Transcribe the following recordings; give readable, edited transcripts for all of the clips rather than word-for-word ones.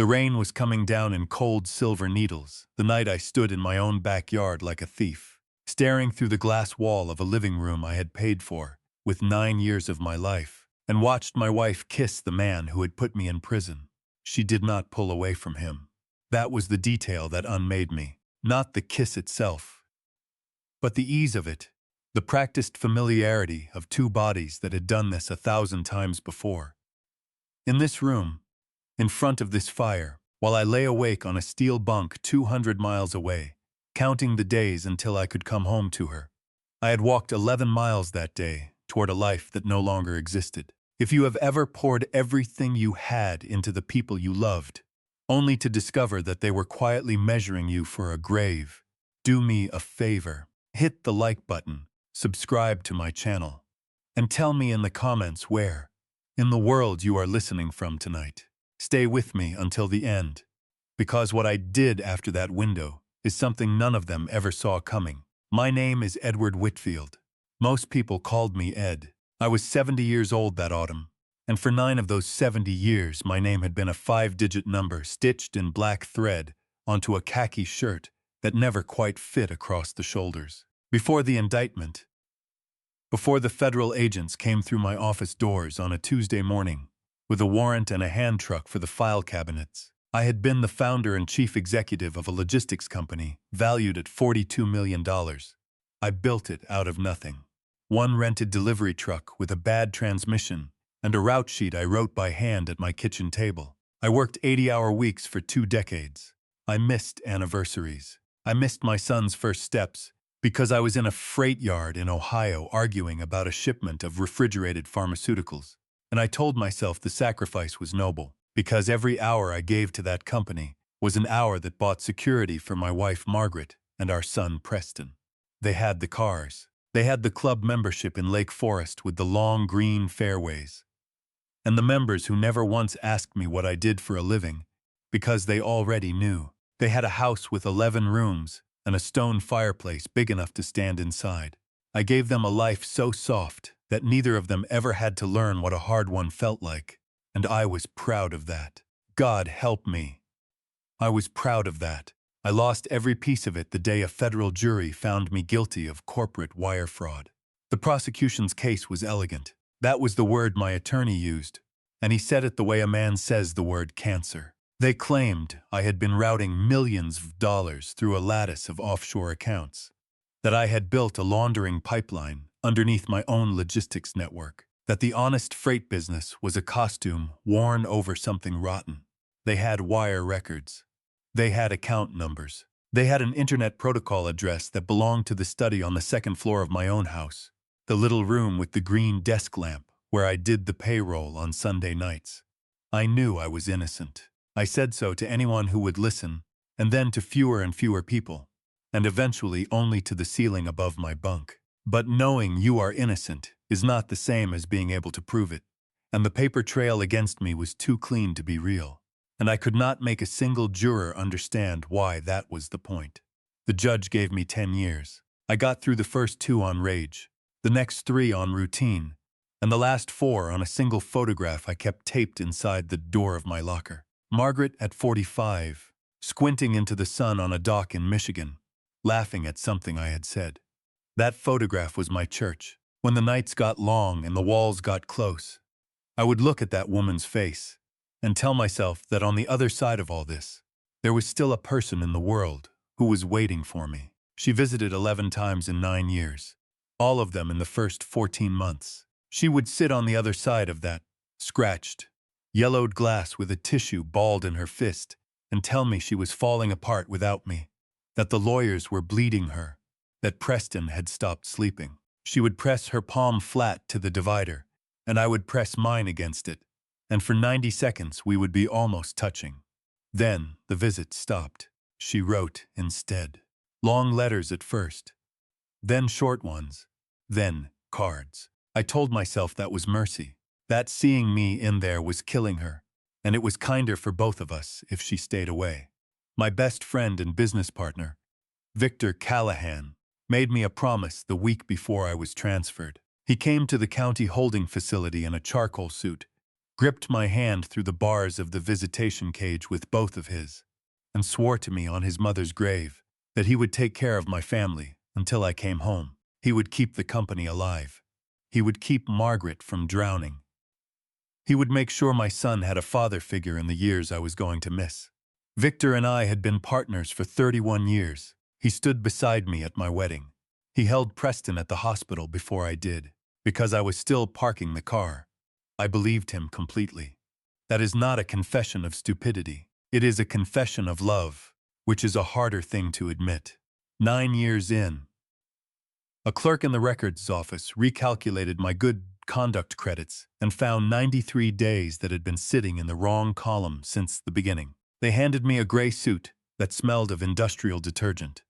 The rain was coming down in cold silver needles. The night I stood in my own backyard like a thief, staring through the glass wall of a living room I had paid for with 9 years of my life, and watched my wife kiss the man who had put me in prison. She did not pull away from him. That was the detail that unmade me, not the kiss itself, but the ease of it, the practiced familiarity of two bodies that had done this 1,000 times before. In this room, in front of this fire, while I lay awake on a steel bunk 200 miles away, counting the days until I could come home to her. I had walked 11 miles that day toward a life that no longer existed. If you have ever poured everything you had into the people you loved, only to discover that they were quietly measuring you for a grave, do me a favor. Hit the like button, subscribe to my channel, and tell me in the comments where in the world you are listening from tonight. Stay with me until the end, because what I did after that window is something none of them ever saw coming. My name is Edward Whitfield. Most people called me Ed. I was 70 years old that autumn, and for 9 of those 70 years my name had been a 5-digit number stitched in black thread onto a khaki shirt that never quite fit across the shoulders. Before the indictment, before the federal agents came through my office doors on a Tuesday morning with a warrant and a hand truck for the file cabinets, I had been the founder and chief executive of a logistics company valued at $42 million. I built it out of nothing. One rented delivery truck with a bad transmission and a route sheet I wrote by hand at my kitchen table. I worked 80-hour weeks for 2 decades. I missed anniversaries. I missed my son's first steps because I was in a freight yard in Ohio arguing about a shipment of refrigerated pharmaceuticals. And I told myself the sacrifice was noble, because every hour I gave to that company was an hour that bought security for my wife Margaret and our son Preston. They had the cars. They had the club membership in Lake Forest with the long green fairways. And the members who never once asked me what I did for a living, because they already knew. They had a house with 11 rooms and a stone fireplace big enough to stand inside. I gave them a life so soft that neither of them ever had to learn what a hard one felt like, and I was proud of that. God help me. I was proud of that. I lost every piece of it the day a federal jury found me guilty of corporate wire fraud. The prosecution's case was elegant. That was the word my attorney used, and he said it the way a man says the word cancer. They claimed I had been routing millions of dollars through a lattice of offshore accounts, that I had built a laundering pipeline underneath my own logistics network, that the honest freight business was a costume worn over something rotten. They had wire records. They had account numbers. They had an internet protocol address that belonged to the study on the 2nd floor of my own house, the little room with the green desk lamp where I did the payroll on Sunday nights. I knew I was innocent. I said so to anyone who would listen, and then to fewer and fewer people, and eventually only to the ceiling above my bunk. But knowing you are innocent is not the same as being able to prove it, and the paper trail against me was too clean to be real, and I could not make a single juror understand why that was the point. The judge gave me 10 years. I got through the first 2 on rage, the next 3 on routine, and the last 4 on a single photograph I kept taped inside the door of my locker. Margaret at 45, squinting into the sun on a dock in Michigan, laughing at something I had said. That photograph was my church. When the nights got long and the walls got close, I would look at that woman's face and tell myself that on the other side of all this, there was still a person in the world who was waiting for me. She visited 11 times in 9 years, all of them in the first 14 months. She would sit on the other side of that scratched, yellowed glass with a tissue balled in her fist and tell me she was falling apart without me, that the lawyers were bleeding her, that Preston had stopped sleeping. She would press her palm flat to the divider, and I would press mine against it, and for 90 seconds we would be almost touching. Then the visit stopped. She wrote instead. Long letters at first, then short ones, then cards. I told myself that was mercy, that seeing me in there was killing her, and it was kinder for both of us if she stayed away. My best friend and business partner, Victor Callahan, made me a promise the week before I was transferred. He came to the county holding facility in a charcoal suit, gripped my hand through the bars of the visitation cage with both of his, and swore to me on his mother's grave that he would take care of my family until I came home. He would keep the company alive. He would keep Margaret from drowning. He would make sure my son had a father figure in the years I was going to miss. Victor and I had been partners for 31 years. He stood beside me at my wedding. He held Preston at the hospital before I did, because I was still parking the car. I believed him completely. That is not a confession of stupidity. It is a confession of love, which is a harder thing to admit. 9 years in, a clerk in the records office recalculated my good conduct credits and found 93 days that had been sitting in the wrong column since the beginning. They handed me a gray suit that smelled of industrial detergent,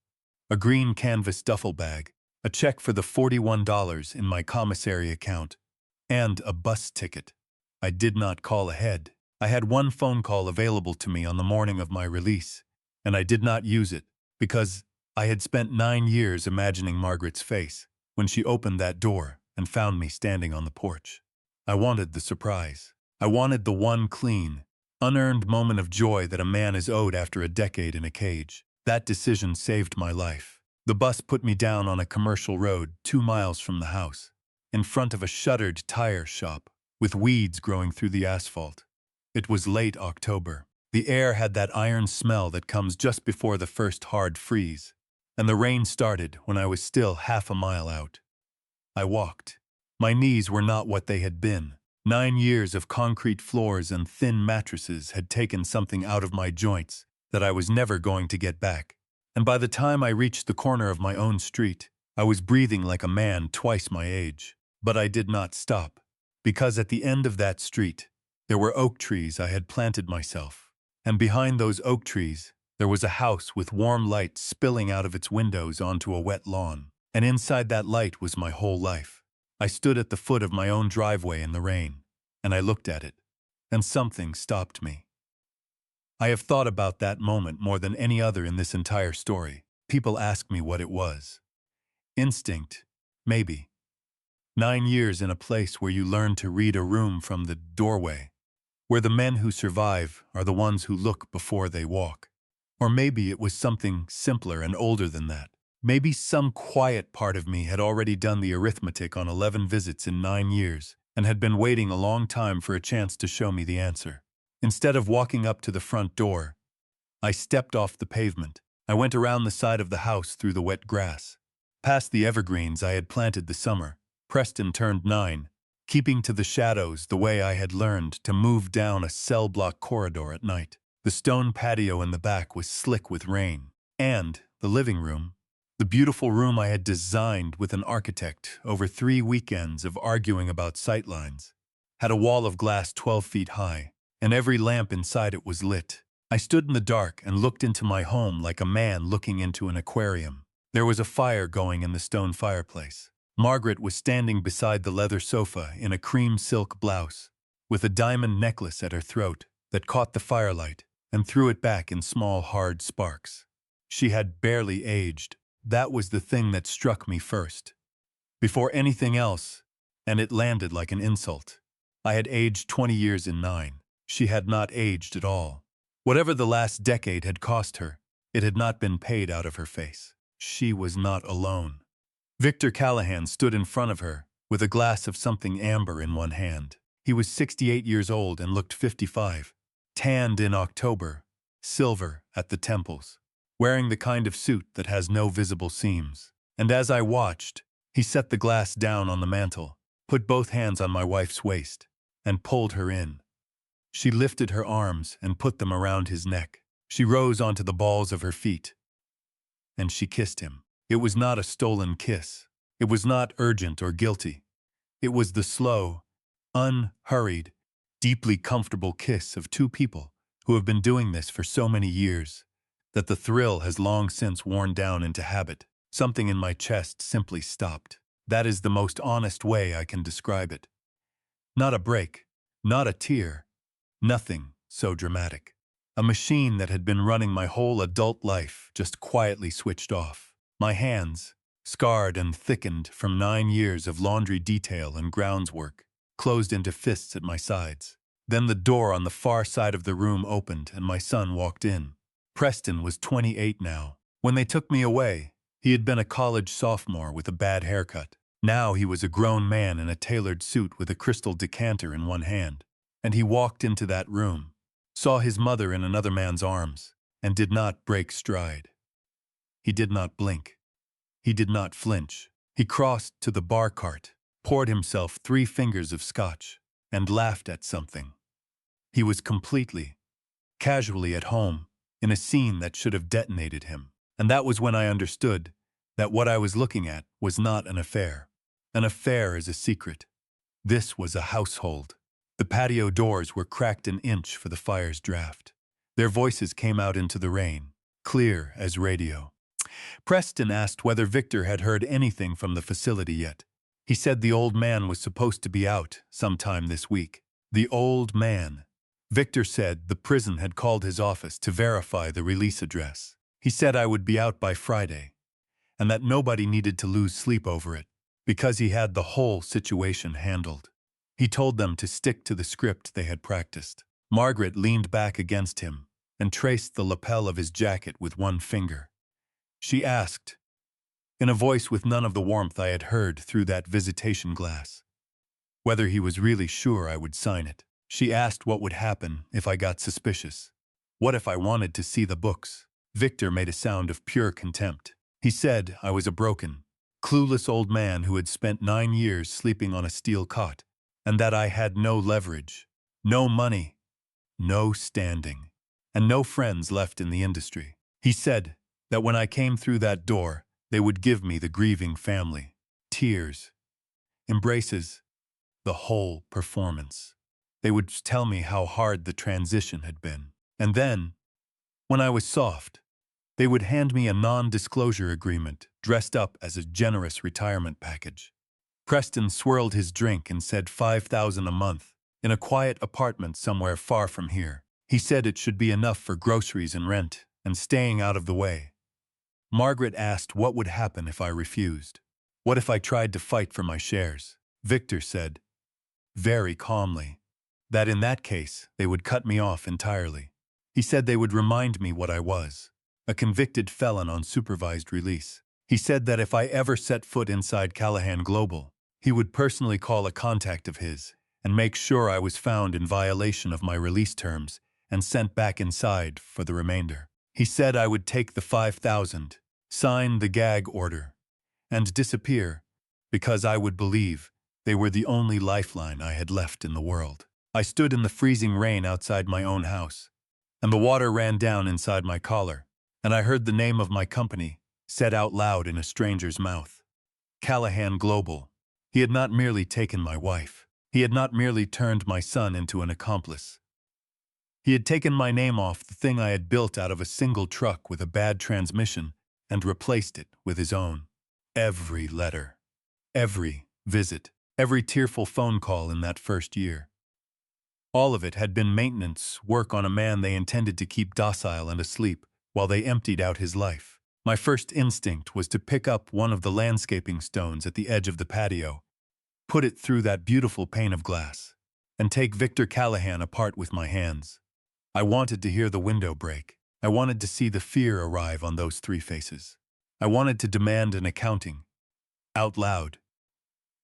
a green canvas duffel bag, a check for the $41 in my commissary account, and a bus ticket. I did not call ahead. I had one phone call available to me on the morning of my release, and I did not use it because I had spent 9 years imagining Margaret's face when she opened that door and found me standing on the porch. I wanted the surprise. I wanted the one clean, unearned moment of joy that a man is owed after a decade in a cage. That decision saved my life. The bus put me down on a commercial road 2 miles from the house, in front of a shuttered tire shop, with weeds growing through the asphalt. It was late October. The air had that iron smell that comes just before the first hard freeze, and the rain started when I was still half a mile out. I walked. My knees were not what they had been. 9 years of concrete floors and thin mattresses had taken something out of my joints that I was never going to get back. And by the time I reached the corner of my own street, I was breathing like a man twice my age. But I did not stop, because at the end of that street, there were oak trees I had planted myself. And behind those oak trees, there was a house with warm light spilling out of its windows onto a wet lawn. And inside that light was my whole life. I stood at the foot of my own driveway in the rain, and I looked at it, and something stopped me. I have thought about that moment more than any other in this entire story. People ask me what it was. Instinct, maybe. 9 years in a place where you learn to read a room from the doorway, where the men who survive are the ones who look before they walk. Or maybe it was something simpler and older than that. Maybe some quiet part of me had already done the arithmetic on 11 visits in 9 years and had been waiting a long time for a chance to show me the answer. Instead of walking up to the front door, I stepped off the pavement. I went around the side of the house through the wet grass. Past the evergreens I had planted the summer. Preston turned 9, keeping to the shadows the way I had learned to move down a cell block corridor at night. The stone patio in the back was slick with rain. And the living room, the beautiful room I had designed with an architect over 3 weekends of arguing about sightlines, had a wall of glass 12 feet high, and every lamp inside it was lit. I stood in the dark and looked into my home like a man looking into an aquarium. There was a fire going in the stone fireplace. Margaret was standing beside the leather sofa in a cream silk blouse, with a diamond necklace at her throat that caught the firelight and threw it back in small, hard sparks. She had barely aged. That was the thing that struck me first. Before anything else, and it landed like an insult. I had aged 20 years in 9. She had not aged at all. Whatever the last decade had cost her, it had not been paid out of her face. She was not alone. Victor Callahan stood in front of her, with a glass of something amber in one hand. He was 68 years old and looked 55, tanned in October, silver at the temples, wearing the kind of suit that has no visible seams. And as I watched, he set the glass down on the mantel, put both hands on my wife's waist, and pulled her in. She lifted her arms and put them around his neck. She rose onto the balls of her feet, and she kissed him. It was not a stolen kiss. It was not urgent or guilty. It was the slow, unhurried, deeply comfortable kiss of 2 people who have been doing this for so many years that the thrill has long since worn down into habit. Something in my chest simply stopped. That is the most honest way I can describe it. Not a break, not a tear, nothing so dramatic. A machine that had been running my whole adult life just quietly switched off. My hands, scarred and thickened from 9 years of laundry detail and grounds work, closed into fists at my sides. Then the door on the far side of the room opened and my son walked in. Preston was 28 now. When they took me away, he had been a college sophomore with a bad haircut. Now he was a grown man in a tailored suit with a crystal decanter in one hand. And he walked into that room, saw his mother in another man's arms, and did not break stride. He did not blink. He did not flinch. He crossed to the bar cart, poured himself 3 fingers of scotch, and laughed at something. He was completely, casually at home in a scene that should have detonated him. And that was when I understood that what I was looking at was not an affair. An affair is a secret. This was a household. The patio doors were cracked an inch for the fire's draft. Their voices came out into the rain, clear as radio. Preston asked whether Victor had heard anything from the facility yet. He said the old man was supposed to be out sometime this week. The old man. Victor said the prison had called his office to verify the release address. He said I would be out by Friday, and that nobody needed to lose sleep over it, because he had the whole situation handled. He told them to stick to the script they had practiced. Margaret leaned back against him and traced the lapel of his jacket with one finger. She asked, in a voice with none of the warmth I had heard through that visitation glass, whether he was really sure I would sign it. She asked what would happen if I got suspicious. What if I wanted to see the books? Victor made a sound of pure contempt. He said I was a broken, clueless old man who had spent 9 years sleeping on a steel cot, and that I had no leverage, no money, no standing, and no friends left in the industry. He said that when I came through that door, they would give me the grieving family, tears, embraces, the whole performance. They would tell me how hard the transition had been. And then, when I was soft, they would hand me a non-disclosure agreement dressed up as a generous retirement package. Preston swirled his drink and said $5,000 a month in a quiet apartment somewhere far from here. He said it should be enough for groceries and rent and staying out of the way. Margaret asked what would happen if I refused. What if I tried to fight for my shares? Victor said, very calmly, that in that case they would cut me off entirely. He said they would remind me what I was, a convicted felon on supervised release. He said that if I ever set foot inside Callahan Global, he would personally call a contact of his and make sure I was found in violation of my release terms and sent back inside for the remainder. He said I would take the $5,000, sign the gag order, and disappear because I would believe they were the only lifeline I had left in the world. I stood in the freezing rain outside my own house, and the water ran down inside my collar, and I heard the name of my company said out loud in a stranger's mouth. Callahan Global. He had not merely taken my wife. He had not merely turned my son into an accomplice. He had taken my name off the thing I had built out of a single truck with a bad transmission and replaced it with his own. Every letter, every visit, every tearful phone call in that first year. All of it had been maintenance work on a man they intended to keep docile and asleep while they emptied out his life. My first instinct was to pick up one of the landscaping stones at the edge of the patio, put it through that beautiful pane of glass, and take Victor Callahan apart with my hands. I wanted to hear the window break. I wanted to see the fear arrive on those 3 faces. I wanted to demand an accounting, out loud,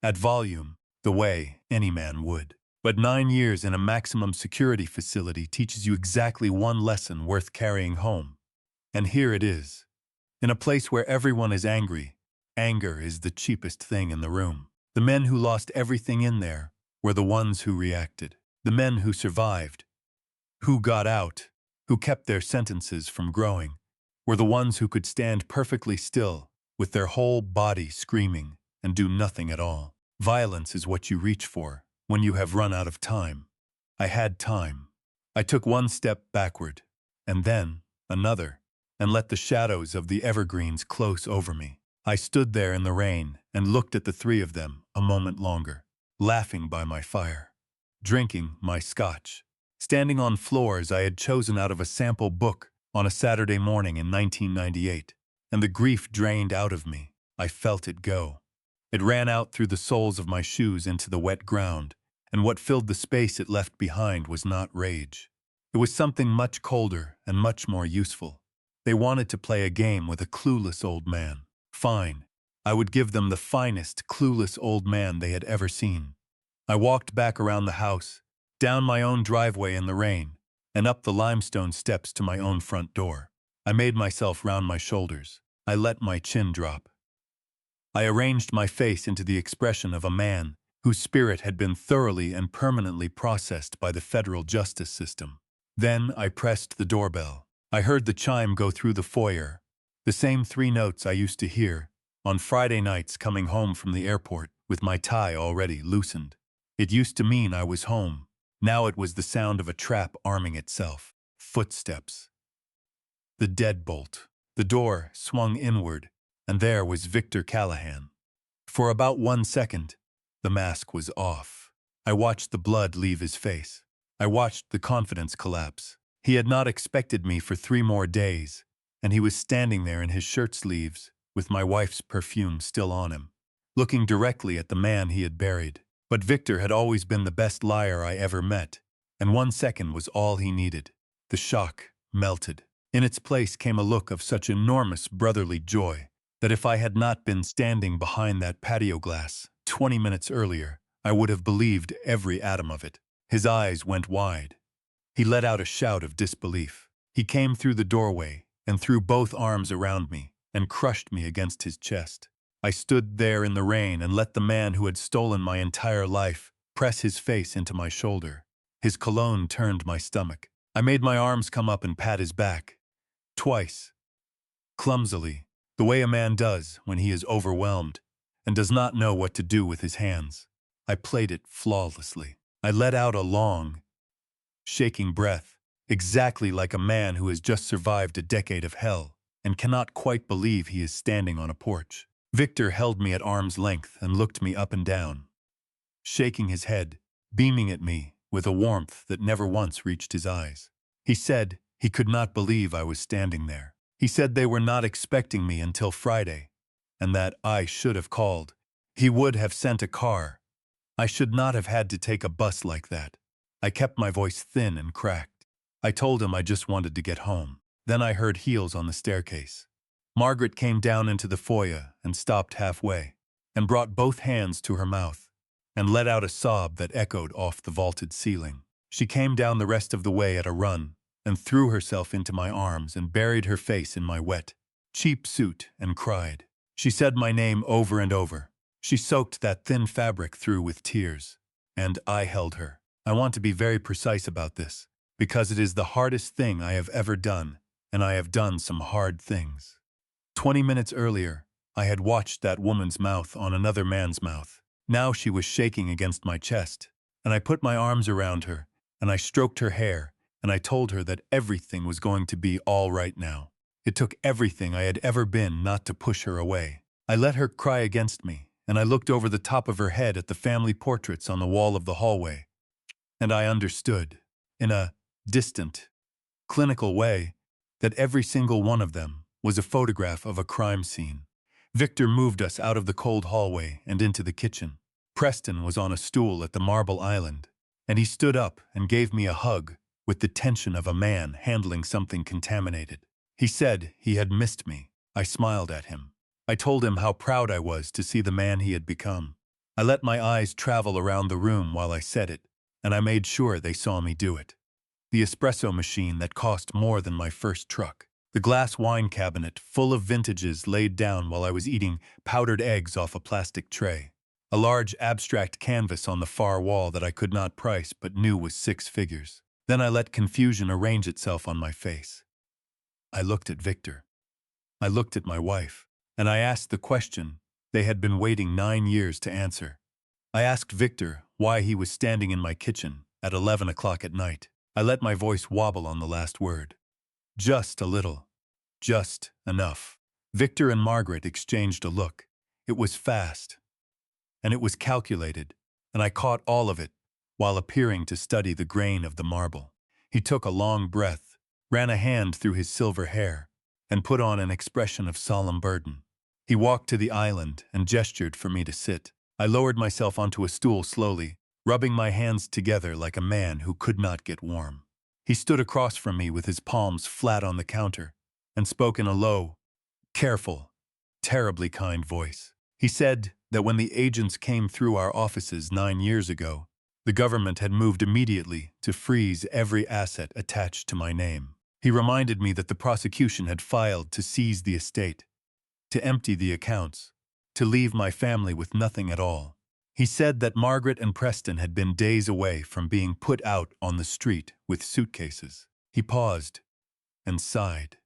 at volume, the way any man would. But 9 years in a maximum security facility teaches you exactly one lesson worth carrying home. And here it is. In a place where everyone is angry, anger is the cheapest thing in the room. The men who lost everything in there were the ones who reacted. The men who survived, who got out, who kept their sentences from growing, were the ones who could stand perfectly still with their whole body screaming and do nothing at all. Violence is what you reach for when you have run out of time. I had time. I took one step backward, and then another, and let the shadows of the evergreens close over me. I stood there in the rain and looked at the 3 of them a moment longer, laughing by my fire, drinking my scotch, standing on floors I had chosen out of a sample book on a Saturday morning in 1998, and the grief drained out of me. I felt it go. It ran out through the soles of my shoes into the wet ground, and what filled the space it left behind was not rage. It was something much colder and much more useful. They wanted to play a game with a clueless old man. Fine. I would give them the finest, clueless old man they had ever seen. I walked back around the house, down my own driveway in the rain, and up the limestone steps to my own front door. I made myself round my shoulders. I let my chin drop. I arranged my face into the expression of a man whose spirit had been thoroughly and permanently processed by the federal justice system. Then I pressed the doorbell. I heard the chime go through the foyer, the same 3 notes I used to hear on Friday nights coming home from the airport with my tie already loosened. It used to mean I was home. Now it was the sound of a trap arming itself. Footsteps. The deadbolt. The door swung inward, and there was Victor Callahan. For about 1 second, the mask was off. I watched the blood leave his face. I watched the confidence collapse. He had not expected me for 3 more days, and he was standing there in his shirt sleeves, with my wife's perfume still on him, looking directly at the man he had buried. But Victor had always been the best liar I ever met, and 1 second was all he needed. The shock melted. In its place came a look of such enormous brotherly joy that if I had not been standing behind that patio glass 20 minutes earlier, I would have believed every atom of it. His eyes went wide. He let out a shout of disbelief. He came through the doorway and threw both arms around me and crushed me against his chest. I stood there in the rain and let the man who had stolen my entire life press his face into my shoulder. His cologne turned my stomach. I made my arms come up and pat his back. Twice. Clumsily, the way a man does when he is overwhelmed and does not know what to do with his hands. I played it flawlessly. I let out a long, shaking breath, exactly like a man who has just survived a decade of hell and cannot quite believe he is standing on a porch. Victor held me at arm's length and looked me up and down, shaking his head, beaming at me with a warmth that never once reached his eyes. He said he could not believe I was standing there. He said they were not expecting me until Friday, and that I should have called. He would have sent a car. I should not have had to take a bus like that. I kept my voice thin and cracked. I told him I just wanted to get home. Then I heard heels on the staircase. Margaret came down into the foyer and stopped halfway, and brought both hands to her mouth, and let out a sob that echoed off the vaulted ceiling. She came down the rest of the way at a run, and threw herself into my arms and buried her face in my wet, cheap suit and cried. She said my name over and over. She soaked that thin fabric through with tears, and I held her. I want to be very precise about this, because it is the hardest thing I have ever done, and I have done some hard things. 20 minutes earlier, I had watched that woman's mouth on another man's mouth. Now she was shaking against my chest, and I put my arms around her, and I stroked her hair, and I told her that everything was going to be all right now. It took everything I had ever been not to push her away. I let her cry against me, and I looked over the top of her head at the family portraits on the wall of the hallway, and I understood, in a distant, clinical way, that every single one of them was a photograph of a crime scene. Victor moved us out of the cold hallway and into the kitchen. Preston was on a stool at the marble island, and he stood up and gave me a hug with the tension of a man handling something contaminated. He said he had missed me. I smiled at him. I told him how proud I was to see the man he had become. I let my eyes travel around the room while I said it, and I made sure they saw me do it. The espresso machine that cost more than my first truck. The glass wine cabinet full of vintages laid down while I was eating powdered eggs off a plastic tray. A large abstract canvas on the far wall that I could not price but knew was 6 figures. Then I let confusion arrange itself on my face. I looked at Victor. I looked at my wife, and I asked the question they had been waiting 9 years to answer. I asked Victor why he was standing in my kitchen at 11 o'clock at night. I let my voice wobble on the last word. Just a little. Just enough. Victor and Margaret exchanged a look. It was fast, and it was calculated, and I caught all of it while appearing to study the grain of the marble. He took a long breath, ran a hand through his silver hair, and put on an expression of solemn burden. He walked to the island and gestured for me to sit. I lowered myself onto a stool slowly, rubbing my hands together like a man who could not get warm. He stood across from me with his palms flat on the counter and spoke in a low, careful, terribly kind voice. He said that when the agents came through our offices 9 years ago, the government had moved immediately to freeze every asset attached to my name. He reminded me that the prosecution had filed to seize the estate, to empty the accounts, to leave my family with nothing at all. He said that Margaret and Preston had been days away from being put out on the street with suitcases. He paused and sighed,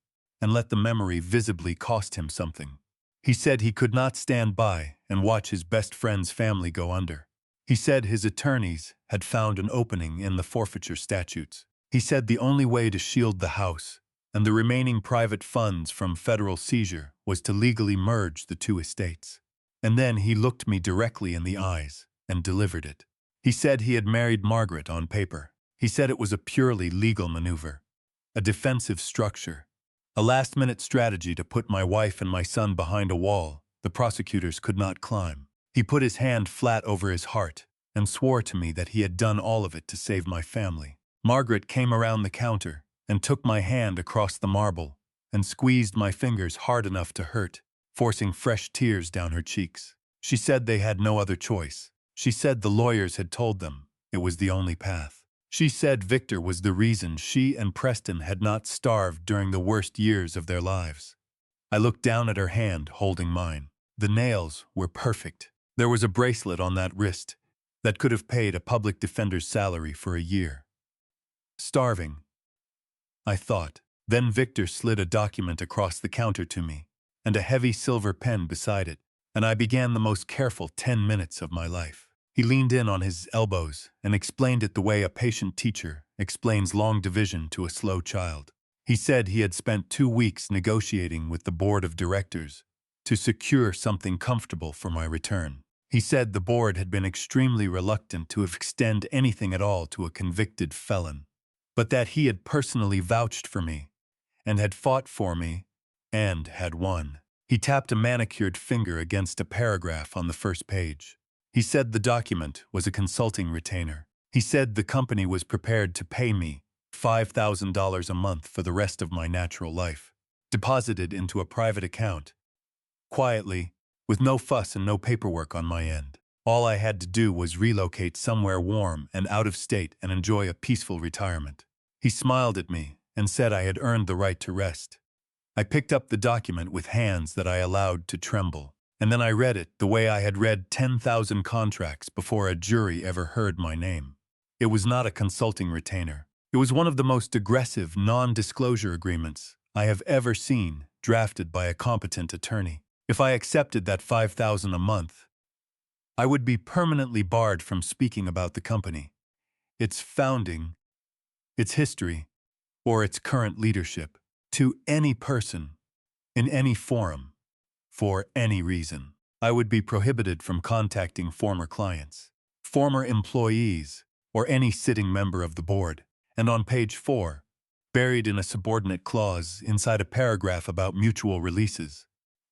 and let the memory visibly cost him something. He said he could not stand by and watch his best friend's family go under. He said his attorneys had found an opening in the forfeiture statutes. He said the only way to shield the house and the remaining private funds from federal seizure was to legally merge the two estates. And then he looked me directly in the eyes and delivered it. He said he had married Margaret on paper. He said it was a purely legal maneuver, a defensive structure, a last-minute strategy to put my wife and my son behind a wall the prosecutors could not climb. He put his hand flat over his heart and swore to me that he had done all of it to save my family. Margaret came around the counter and took my hand across the marble and squeezed my fingers hard enough to hurt, forcing fresh tears down her cheeks. She said they had no other choice. She said the lawyers had told them it was the only path. She said Victor was the reason she and Preston had not starved during the worst years of their lives. I looked down at her hand holding mine. The nails were perfect. There was a bracelet on that wrist that could have paid a public defender's salary for a year. Starving, I thought. Then Victor slid a document across the counter to me, and a heavy silver pen beside it, and I began the most careful 10 minutes of my life. He leaned in on his elbows and explained it the way a patient teacher explains long division to a slow child. He said he had spent 2 weeks negotiating with the board of directors to secure something comfortable for my return. He said the board had been extremely reluctant to extend anything at all to a convicted felon, but that he had personally vouched for me and had fought for me and had won. He tapped a manicured finger against a paragraph on the first page. He said the document was a consulting retainer. He said the company was prepared to pay me $5,000 a month for the rest of my natural life, deposited into a private account, quietly, with no fuss and no paperwork on my end. All I had to do was relocate somewhere warm and out of state and enjoy a peaceful retirement. He smiled at me and said I had earned the right to rest. I picked up the document with hands that I allowed to tremble, and then I read it the way I had read 10,000 contracts before a jury ever heard my name. It was not a consulting retainer. It was one of the most aggressive non-disclosure agreements I have ever seen drafted by a competent attorney. If I accepted that $5,000 a month, I would be permanently barred from speaking about the company, its founding, its history, or its current leadership, to any person, in any forum, for any reason. I would be prohibited from contacting former clients, former employees, or any sitting member of the board. And on page 4, buried in a subordinate clause inside a paragraph about mutual releases,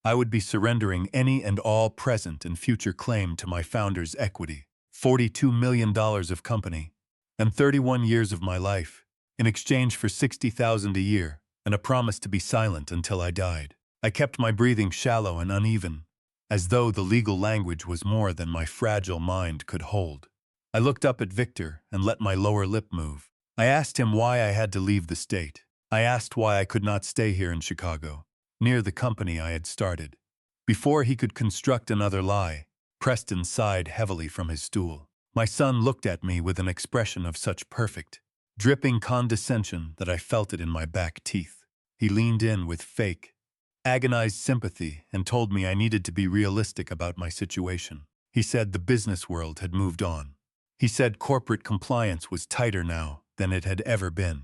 I would be surrendering any and all present and future claim to my founder's equity, $42 million of company, and 31 years of my life, in exchange for $60,000 a year and a promise to be silent until I died. I kept my breathing shallow and uneven, as though the legal language was more than my fragile mind could hold. I looked up at Victor and let my lower lip move. I asked him why I had to leave the state. I asked why I could not stay here in Chicago, near the company I had started. Before he could construct another lie, Preston sighed heavily from his stool. My son looked at me with an expression of such perfect, dripping condescension that I felt it in my back teeth. He leaned in with fake, agonized sympathy and told me I needed to be realistic about my situation. He said the business world had moved on. He said corporate compliance was tighter now than it had ever been.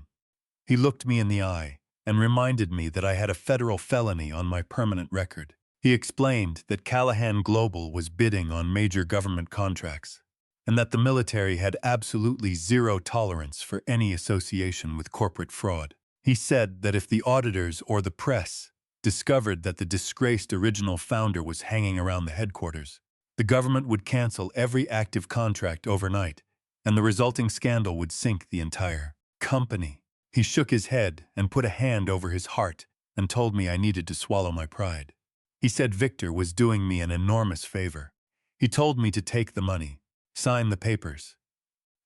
He looked me in the eye and reminded me that I had a federal felony on my permanent record. He explained that Callahan Global was bidding on major government contracts, and that the military had absolutely zero tolerance for any association with corporate fraud. He said that if the auditors or the press discovered that the disgraced original founder was hanging around the headquarters, the government would cancel every active contract overnight and the resulting scandal would sink the entire company. He shook his head and put a hand over his heart and told me I needed to swallow my pride. He said Victor was doing me an enormous favor. He told me to take the money, sign the papers,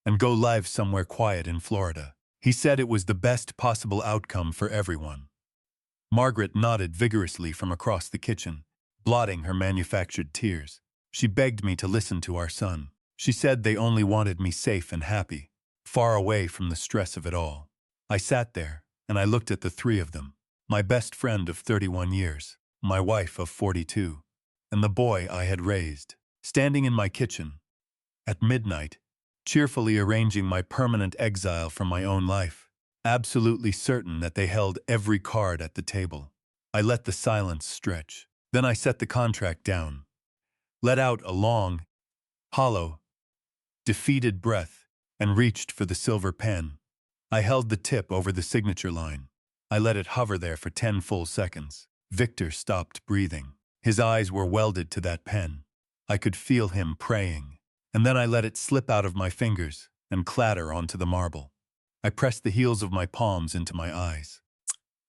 and go live somewhere quiet in Florida. He said it was the best possible outcome for everyone. Margaret nodded vigorously from across the kitchen, blotting her manufactured tears. She begged me to listen to our son. She said they only wanted me safe and happy, far away from the stress of it all. I sat there, and I looked at the three of them, my best friend of 31 years, my wife of 42, and the boy I had raised, standing in my kitchen, at midnight, cheerfully arranging my permanent exile from my own life, absolutely certain that they held every card at the table. I let the silence stretch. Then I set the contract down, let out a long, hollow, defeated breath, and reached for the silver pen. I held the tip over the signature line. I let it hover there for 10 full seconds. Victor stopped breathing. His eyes were welded to that pen. I could feel him praying. And then I let it slip out of my fingers and clatter onto the marble. I pressed the heels of my palms into my eyes.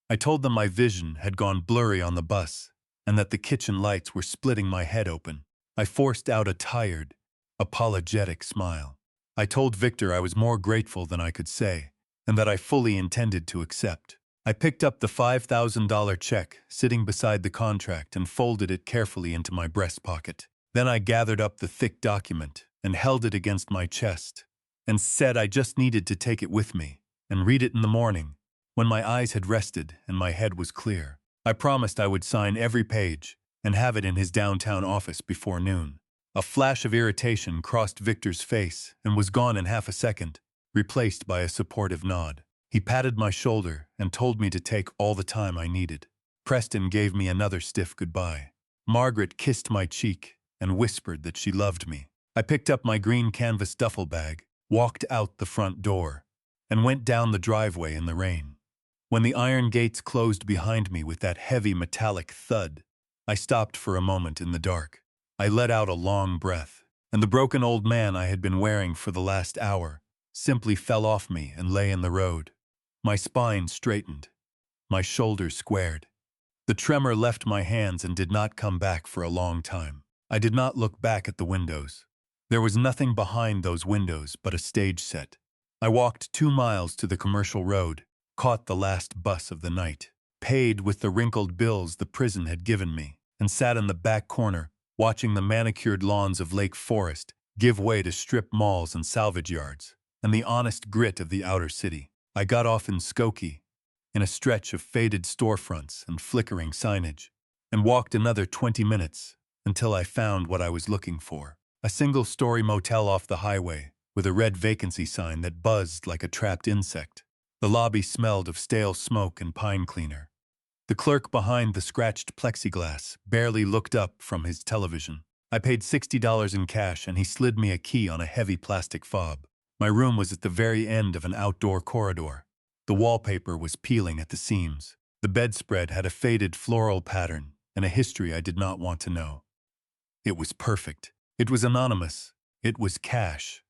I told them my vision had gone blurry on the bus and that the kitchen lights were splitting my head open. I forced out a tired, apologetic smile. I told Victor I was more grateful than I could say, and that I fully intended to accept. I picked up the $5,000 check sitting beside the contract and folded it carefully into my breast pocket. Then I gathered up the thick document and held it against my chest and said I just needed to take it with me and read it in the morning when my eyes had rested and my head was clear. I promised I would sign every page and have it in his downtown office before noon. A flash of irritation crossed Victor's face and was gone in half a second, replaced by a supportive nod. He patted my shoulder and told me to take all the time I needed. Preston gave me another stiff goodbye. Margaret kissed my cheek and whispered that she loved me. I picked up my green canvas duffel bag, walked out the front door, and went down the driveway in the rain. When the iron gates closed behind me with that heavy metallic thud, I stopped for a moment in the dark. I let out a long breath, and the broken old man I had been wearing for the last hour simply fell off me and lay in the road. My spine straightened, my shoulders squared. The tremor left my hands and did not come back for a long time. I did not look back at the windows. There was nothing behind those windows but a stage set. I walked 2 miles to the commercial road, caught the last bus of the night, paid with the wrinkled bills the prison had given me, and sat in the back corner, watching the manicured lawns of Lake Forest give way to strip malls and salvage yards, and the honest grit of the outer city. I got off in Skokie, in a stretch of faded storefronts and flickering signage, and walked another 20 minutes until I found what I was looking for. A single-story motel off the highway, with a red vacancy sign that buzzed like a trapped insect. The lobby smelled of stale smoke and pine cleaner. The clerk behind the scratched plexiglass barely looked up from his television. I paid $60 in cash and he slid me a key on a heavy plastic fob. My room was at the very end of an outdoor corridor. The wallpaper was peeling at the seams. The bedspread had a faded floral pattern and a history I did not want to know. It was perfect. It was anonymous. It was cash.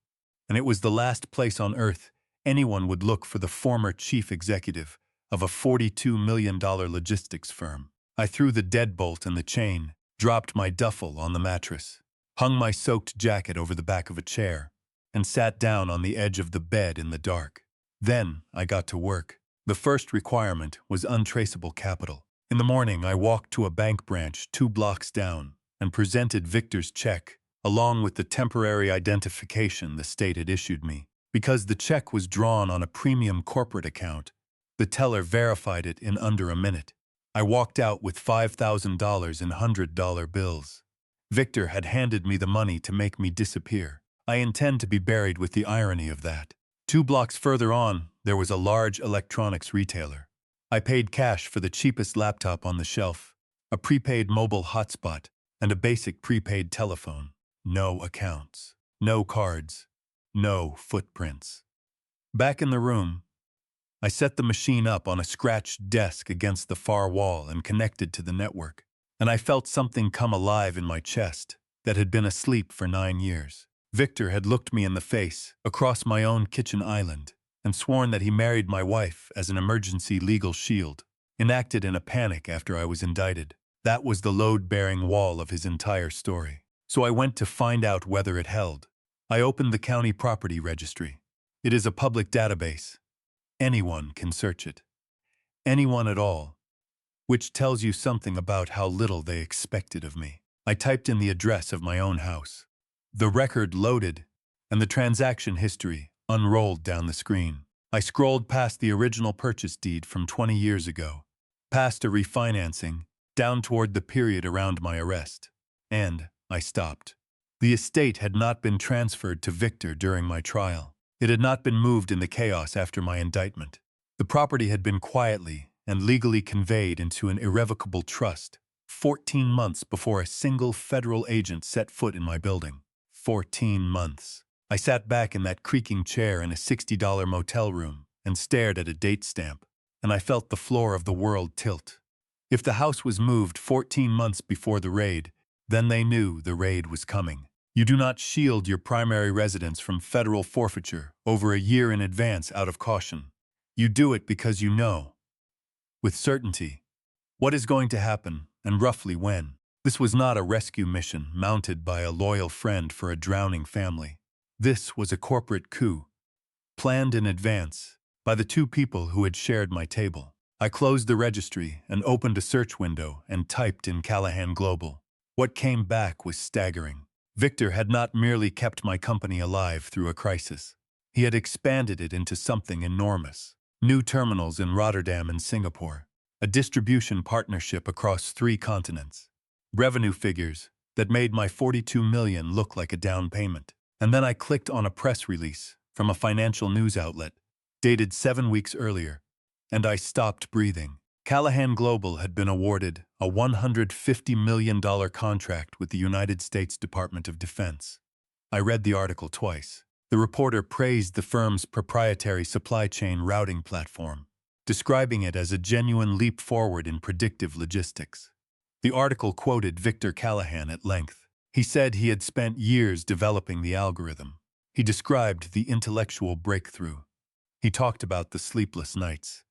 And it was the last place on earth anyone would look for the former chief executive of a $42 million logistics firm. I threw the deadbolt and the chain, dropped my duffel on the mattress, hung my soaked jacket over the back of a chair, and sat down on the edge of the bed in the dark. Then I got to work. The first requirement was untraceable capital. In the morning, I walked to a bank branch 2 blocks down and presented Victor's check, along with the temporary identification the state had issued me. Because the check was drawn on a premium corporate account, the teller verified it in under a minute. I walked out with $5,000 in $100 bills. Victor had handed me the money to make me disappear. I intend to be buried with the irony of that. 2 blocks further on, there was a large electronics retailer. I paid cash for the cheapest laptop on the shelf, a prepaid mobile hotspot, and a basic prepaid telephone. No accounts, no cards, no footprints. Back in the room, I set the machine up on a scratched desk against the far wall and connected to the network, and I felt something come alive in my chest that had been asleep for 9 years. Victor had looked me in the face, across my own kitchen island, and sworn that he married my wife as an emergency legal shield, enacted in a panic after I was indicted. That was the load-bearing wall of his entire story. So I went to find out whether it held. I opened the county property registry. It is a public database. Anyone can search it. Anyone at all. Which tells you something about how little they expected of me. I typed in the address of my own house. The record loaded, and the transaction history unrolled down the screen. I scrolled past the original purchase deed from 20 years ago, past a refinancing, down toward the period around my arrest. And I stopped. The estate had not been transferred to Victor during my trial. It had not been moved in the chaos after my indictment. The property had been quietly and legally conveyed into an irrevocable trust 14 months before a single federal agent set foot in my building. 14 months. I sat back in that creaking chair in a $60 motel room and stared at a date stamp, and I felt the floor of the world tilt. If the house was moved 14 months before the raid, then they knew the raid was coming. You do not shield your primary residence from federal forfeiture over a year in advance out of caution. You do it because you know, with certainty, what is going to happen and roughly when. This was not a rescue mission mounted by a loyal friend for a drowning family. This was a corporate coup, planned in advance by the two people who had shared my table. I closed the registry and opened a search window and typed in Callahan Global. What came back was staggering. Victor had not merely kept my company alive through a crisis. He had expanded it into something enormous. New terminals in Rotterdam and Singapore. A distribution partnership across 3 continents. Revenue figures that made my $42 million look like a down payment. And then I clicked on a press release from a financial news outlet, dated 7 weeks earlier, and I stopped breathing. Callahan Global had been awarded a $150 million contract with the United States Department of Defense. I read the article twice. The reporter praised the firm's proprietary supply chain routing platform, describing it as a genuine leap forward in predictive logistics. The article quoted Victor Callahan at length. He said he had spent years developing the algorithm. He described the intellectual breakthrough. He talked about the sleepless nights.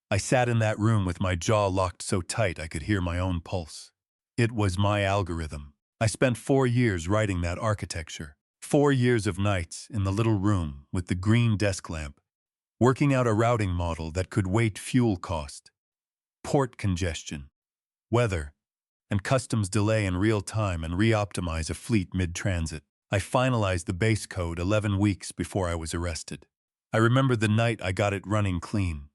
I sat in that room with my jaw locked so tight I could hear my own pulse. It was my algorithm. I spent 4 years writing that architecture. 4 years of nights in the little room with the green desk lamp, working out a routing model that could weight fuel cost, port congestion, weather, and customs delay in real time and re-optimize a fleet mid-transit. I finalized the base code 11 weeks before I was arrested. I remember the night I got it running clean.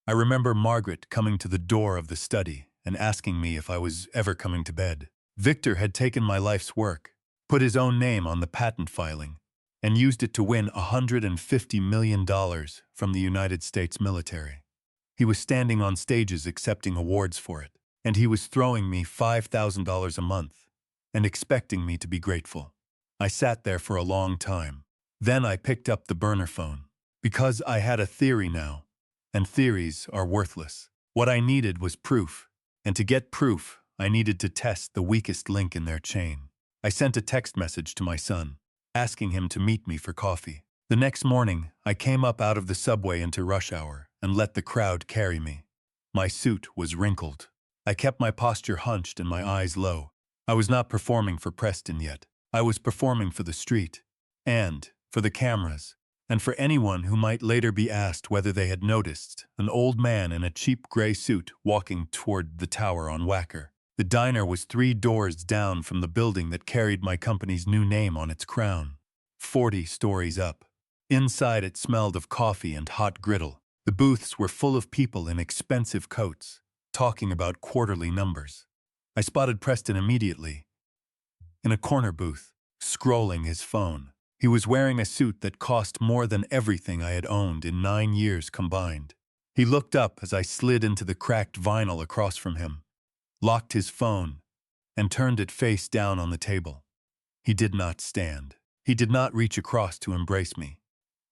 I remember Margaret coming to the door of the study and asking me if I was ever coming to bed. Victor had taken my life's work, put his own name on the patent filing, and used it to win $150 million from the United States military. He was standing on stages accepting awards for it, and he was throwing me $5,000 a month and expecting me to be grateful. I sat there for a long time. Then I picked up the burner phone, because I had a theory now, and theories are worthless. What I needed was proof, and to get proof, I needed to test the weakest link in their chain. I sent a text message to my son, asking him to meet me for coffee. The next morning, I came up out of the subway into rush hour and let the crowd carry me. My suit was wrinkled. I kept my posture hunched and my eyes low. I was not performing for Preston yet. I was performing for the street, and for the cameras, and for anyone who might later be asked whether they had noticed an old man in a cheap gray suit walking toward the tower on Wacker. The diner was 3 doors down from the building that carried my company's new name on its crown, 40 stories up. Inside it smelled of coffee and hot griddle. The booths were full of people in expensive coats, talking about quarterly numbers. I spotted Preston immediately, in a corner booth, scrolling his phone. He was wearing a suit that cost more than everything I had owned in 9 years combined. He looked up as I slid into the cracked vinyl across from him, locked his phone, and turned it face down on the table. He did not stand. He did not reach across to embrace me.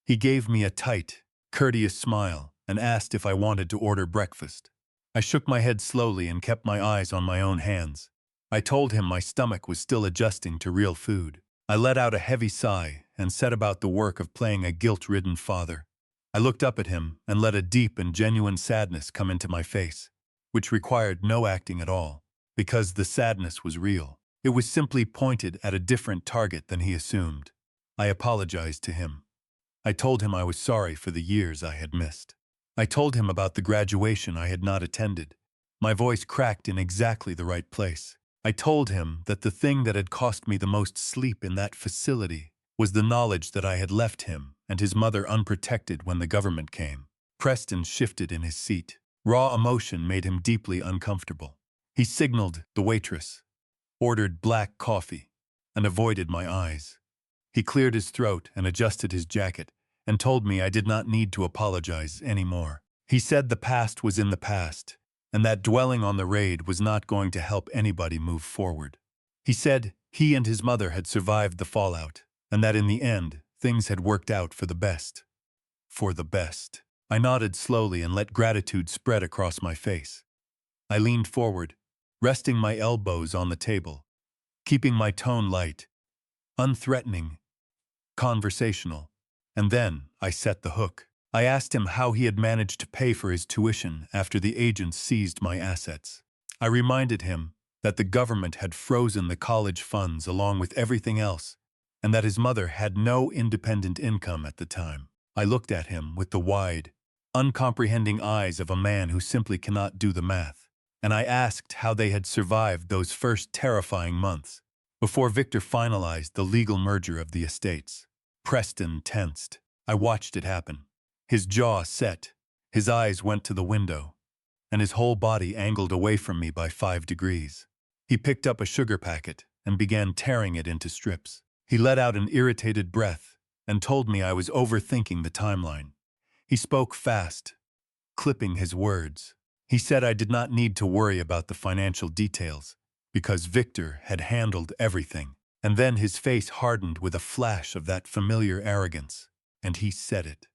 He gave me a tight, courteous smile and asked if I wanted to order breakfast. I shook my head slowly and kept my eyes on my own hands. I told him my stomach was still adjusting to real food. I let out a heavy sigh and set about the work of playing a guilt-ridden father. I looked up at him and let a deep and genuine sadness come into my face, which required no acting at all, because the sadness was real. It was simply pointed at a different target than he assumed. I apologized to him. I told him I was sorry for the years I had missed. I told him about the graduation I had not attended. My voice cracked in exactly the right place. I told him that the thing that had cost me the most sleep in that facility was the knowledge that I had left him and his mother unprotected when the government came. Preston shifted in his seat. Raw emotion made him deeply uncomfortable. He signaled the waitress, ordered black coffee, and avoided my eyes. He cleared his throat and adjusted his jacket, and told me I did not need to apologize anymore. He said the past was in the past, and that dwelling on the raid was not going to help anybody move forward. He said he and his mother had survived the fallout, and that in the end, things had worked out for the best. For the best. I nodded slowly and let gratitude spread across my face. I leaned forward, resting my elbows on the table, keeping my tone light, unthreatening, conversational. And then I set the hook. I asked him how he had managed to pay for his tuition after the agents seized my assets. I reminded him that the government had frozen the college funds along with everything else, and that his mother had no independent income at the time. I looked at him with the wide, uncomprehending eyes of a man who simply cannot do the math, and I asked how they had survived those first terrifying months, before Victor finalized the legal merger of the estates. Preston tensed. I watched it happen. His jaw set, his eyes went to the window, and his whole body angled away from me by 5 degrees. He picked up a sugar packet and began tearing it into strips. He let out an irritated breath and told me I was overthinking the timeline. He spoke fast, clipping his words. He said I did not need to worry about the financial details, because Victor had handled everything. And then his face hardened with a flash of that familiar arrogance, and he said it.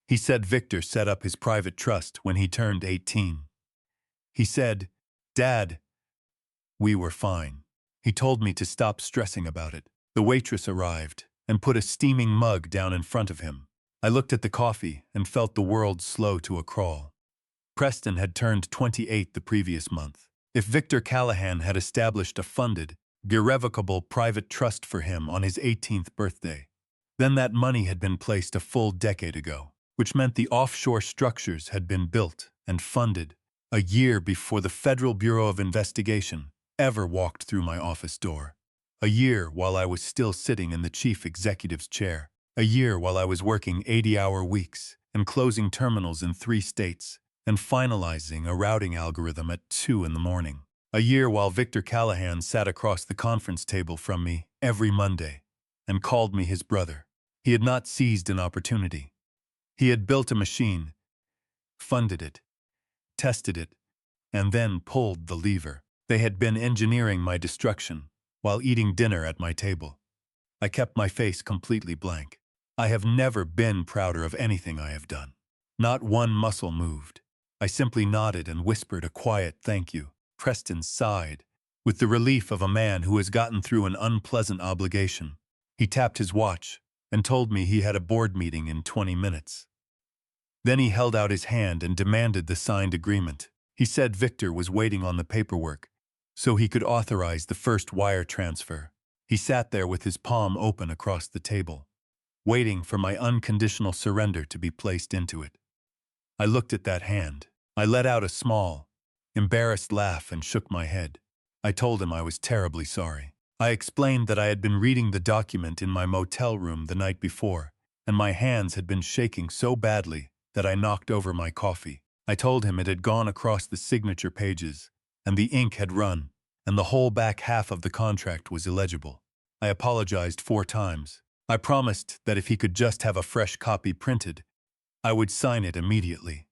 He said Victor set up his private trust when he turned 18. He said, "Dad, we were fine." He told me to stop stressing about it. The waitress arrived and put a steaming mug down in front of him. I looked at the coffee and felt the world slow to a crawl. Preston had turned 28 the previous month. If Victor Callahan had established a funded, irrevocable private trust for him on his 18th birthday, then that money had been placed a full decade ago, which meant the offshore structures had been built and funded a year before the Federal Bureau of Investigation ever walked through my office door. A year while I was still sitting in the chief executive's chair. A year while I was working 80-hour weeks and closing terminals in 3 states and finalizing a routing algorithm at 2 in the morning. A year while Victor Callahan sat across the conference table from me every Monday and called me his brother. He had not seized an opportunity. He had built a machine, funded it, tested it, and then pulled the lever. They had been engineering my destruction while eating dinner at my table. I kept my face completely blank. I have never been prouder of anything I have done. Not one muscle moved. I simply nodded and whispered a quiet thank you. Preston sighed, with the relief of a man who has gotten through an unpleasant obligation. He tapped his watch and told me he had a board meeting in 20 minutes. Then he held out his hand and demanded the signed agreement. He said Victor was waiting on the paperwork, so he could authorize the first wire transfer. He sat there with his palm open across the table, waiting for my unconditional surrender to be placed into it. I looked at that hand. I let out a small, embarrassed laugh and shook my head. I told him I was terribly sorry. I explained that I had been reading the document in my motel room the night before, and my hands had been shaking so badly that I knocked over my coffee. I told him it had gone across the signature pages, and the ink had run, and the whole back half of the contract was illegible. I apologized 4 times. I promised that if he could just have a fresh copy printed, I would sign it immediately.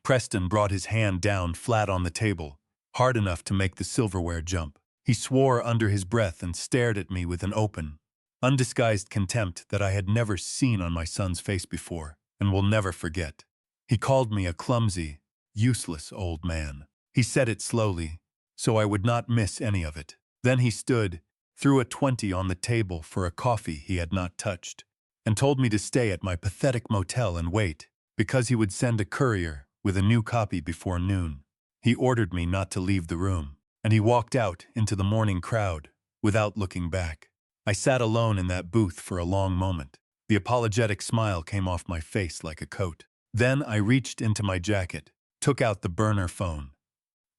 Preston brought his hand down flat on the table, hard enough to make the silverware jump. He swore under his breath and stared at me with an open, undisguised contempt that I had never seen on my son's face before, and will never forget. He called me a clumsy, useless old man. He said it slowly, so I would not miss any of it. Then he stood, threw a 20 on the table for a coffee he had not touched, and told me to stay at my pathetic motel and wait, because he would send a courier with a new copy before noon. He ordered me not to leave the room, and he walked out into the morning crowd without looking back. I sat alone in that booth for a long moment. The apologetic smile came off my face like a coat. Then I reached into my jacket, took out the burner phone,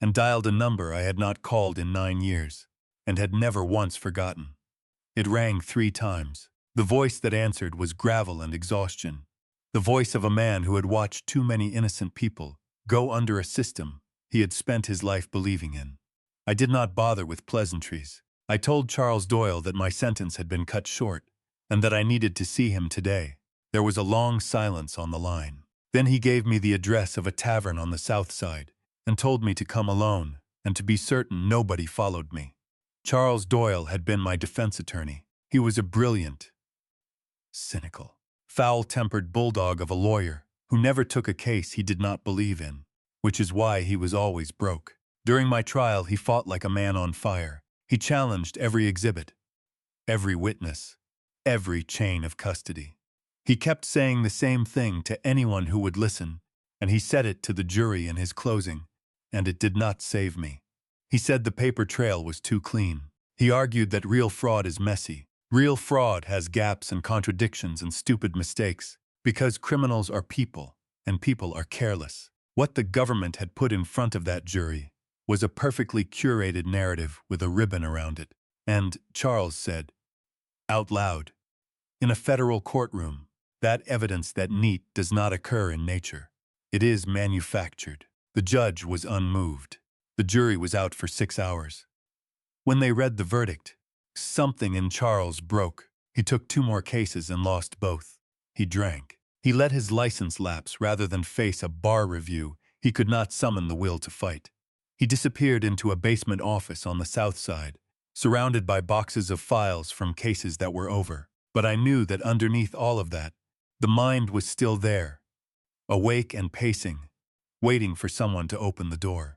and dialed a number I had not called in 9 years, and had never once forgotten. It rang 3 times. The voice that answered was gravel and exhaustion. The voice of a man who had watched too many innocent people go under a system he had spent his life believing in. I did not bother with pleasantries. I told Charles Doyle that my sentence had been cut short, and that I needed to see him today. There was a long silence on the line. Then he gave me the address of a tavern on the south side, and told me to come alone, and to be certain nobody followed me. Charles Doyle had been my defense attorney. He was a brilliant, cynical, foul-tempered bulldog of a lawyer who never took a case he did not believe in, which is why he was always broke. During my trial, he fought like a man on fire. He challenged every exhibit, every witness, every chain of custody. He kept saying the same thing to anyone who would listen, and he said it to the jury in his closing, and it did not save me. He said the paper trail was too clean. He argued that real fraud is messy. Real fraud has gaps and contradictions and stupid mistakes, because criminals are people, and people are careless. What the government had put in front of that jury was a perfectly curated narrative with a ribbon around it. And, Charles said, out loud, in a federal courtroom, that evidence that neat does not occur in nature. It is manufactured. The judge was unmoved. The jury was out for 6 hours. When they read the verdict, something in Charles broke. He took 2 more cases and lost both. He drank. He let his license lapse rather than face a bar review. He could not summon the will to fight. He disappeared into a basement office on the south side, surrounded by boxes of files from cases that were over. But I knew that underneath all of that, the mind was still there, awake and pacing, waiting for someone to open the door.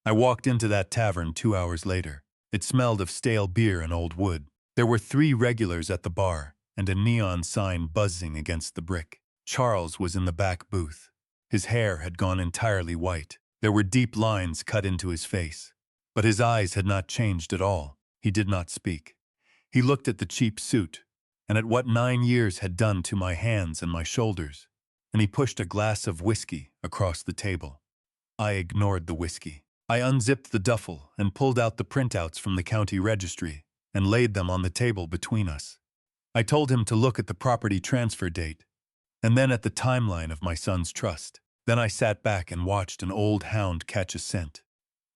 I walked into that tavern 2 hours later. It smelled of stale beer and old wood. There were 3 regulars at the bar, and a neon sign buzzing against the brick. Charles was in the back booth. His hair had gone entirely white. There were deep lines cut into his face. But his eyes had not changed at all. He did not speak. He looked at the cheap suit, and at what 9 years had done to my hands and my shoulders, and he pushed a glass of whiskey across the table. I ignored the whiskey. I unzipped the duffel and pulled out the printouts from the county registry and laid them on the table between us. I told him to look at the property transfer date, and then at the timeline of my son's trust. Then I sat back and watched an old hound catch a scent.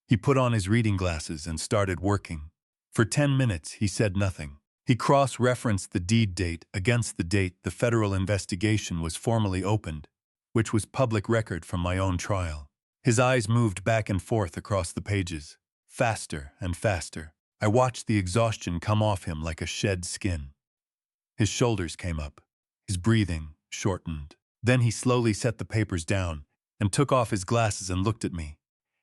He put on his reading glasses and started working. For 10 minutes he said nothing. He cross-referenced the deed date against the date the federal investigation was formally opened, which was public record from my own trial. His eyes moved back and forth across the pages, faster and faster. I watched the exhaustion come off him like a shed skin. His shoulders came up. His breathing shortened. Then he slowly set the papers down and took off his glasses and looked at me.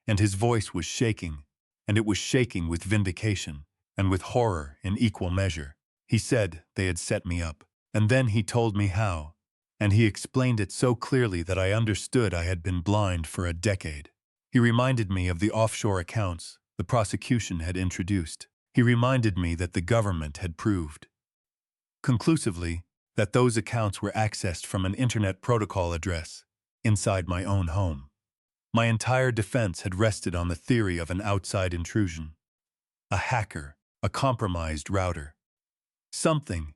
And his voice was shaking, and it was shaking with vindication and with horror in equal measure. He said they had set me up. And then he told me how. And he explained it so clearly that I understood I had been blind for a decade. He reminded me of the offshore accounts the prosecution had introduced. He reminded me that the government had proved conclusively that those accounts were accessed from an internet protocol address inside my own home. My entire defense had rested on the theory of an outside intrusion, a hacker, a compromised router, something,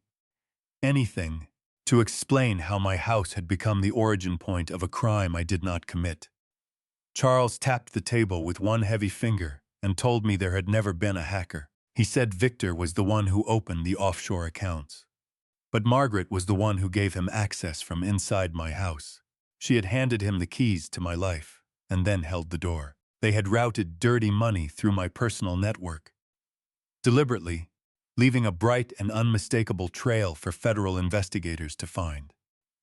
anything, to explain how my house had become the origin point of a crime I did not commit. Charles tapped the table with one heavy finger and told me there had never been a hacker. He said Victor was the one who opened the offshore accounts. But Margaret was the one who gave him access from inside my house. She had handed him the keys to my life, and then held the door. They had routed dirty money through my personal network, deliberately, leaving a bright and unmistakable trail for federal investigators to find.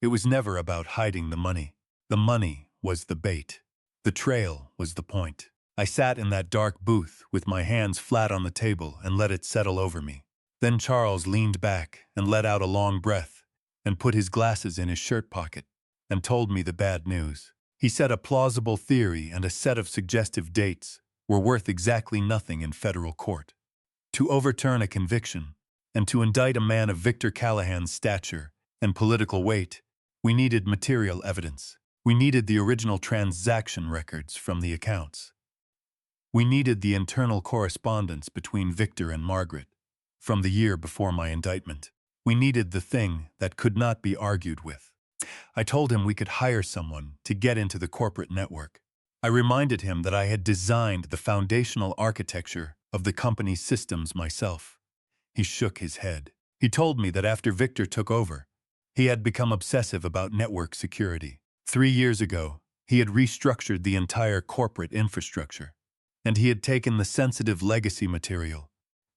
It was never about hiding the money. The money was the bait. The trail was the point. I sat in that dark booth with my hands flat on the table and let it settle over me. Then Charles leaned back and let out a long breath and put his glasses in his shirt pocket and told me the bad news. He said a plausible theory and a set of suggestive dates were worth exactly nothing in federal court. To overturn a conviction and to indict a man of Victor Callahan's stature and political weight, we needed material evidence. We needed the original transaction records from the accounts. We needed the internal correspondence between Victor and Margaret from the year before my indictment. We needed the thing that could not be argued with. I told him we could hire someone to get into the corporate network. I reminded him that I had designed the foundational architecture of the company's systems myself. He shook his head. He told me that after Victor took over, he had become obsessive about network security. 3 years ago, he had restructured the entire corporate infrastructure, and he had taken the sensitive legacy material,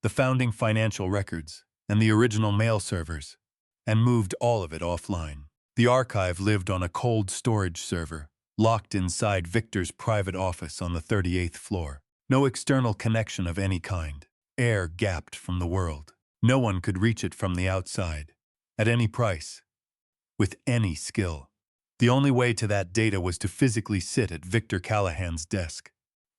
the founding financial records, and the original mail servers, and moved all of it offline. The archive lived on a cold storage server, locked inside Victor's private office on the 38th floor. No external connection of any kind. Air gapped from the world. No one could reach it from the outside, at any price, with any skill. The only way to that data was to physically sit at Victor Callahan's desk.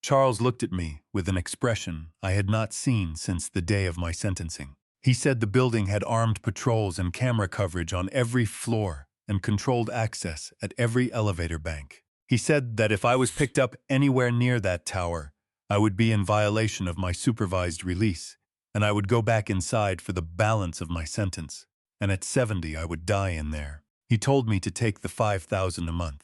Charles looked at me with an expression I had not seen since the day of my sentencing. He said the building had armed patrols and camera coverage on every floor and controlled access at every elevator bank. He said that if I was picked up anywhere near that tower, I would be in violation of my supervised release, and I would go back inside for the balance of my sentence, and at 70 I would die in there. He told me to take the $5,000 a month.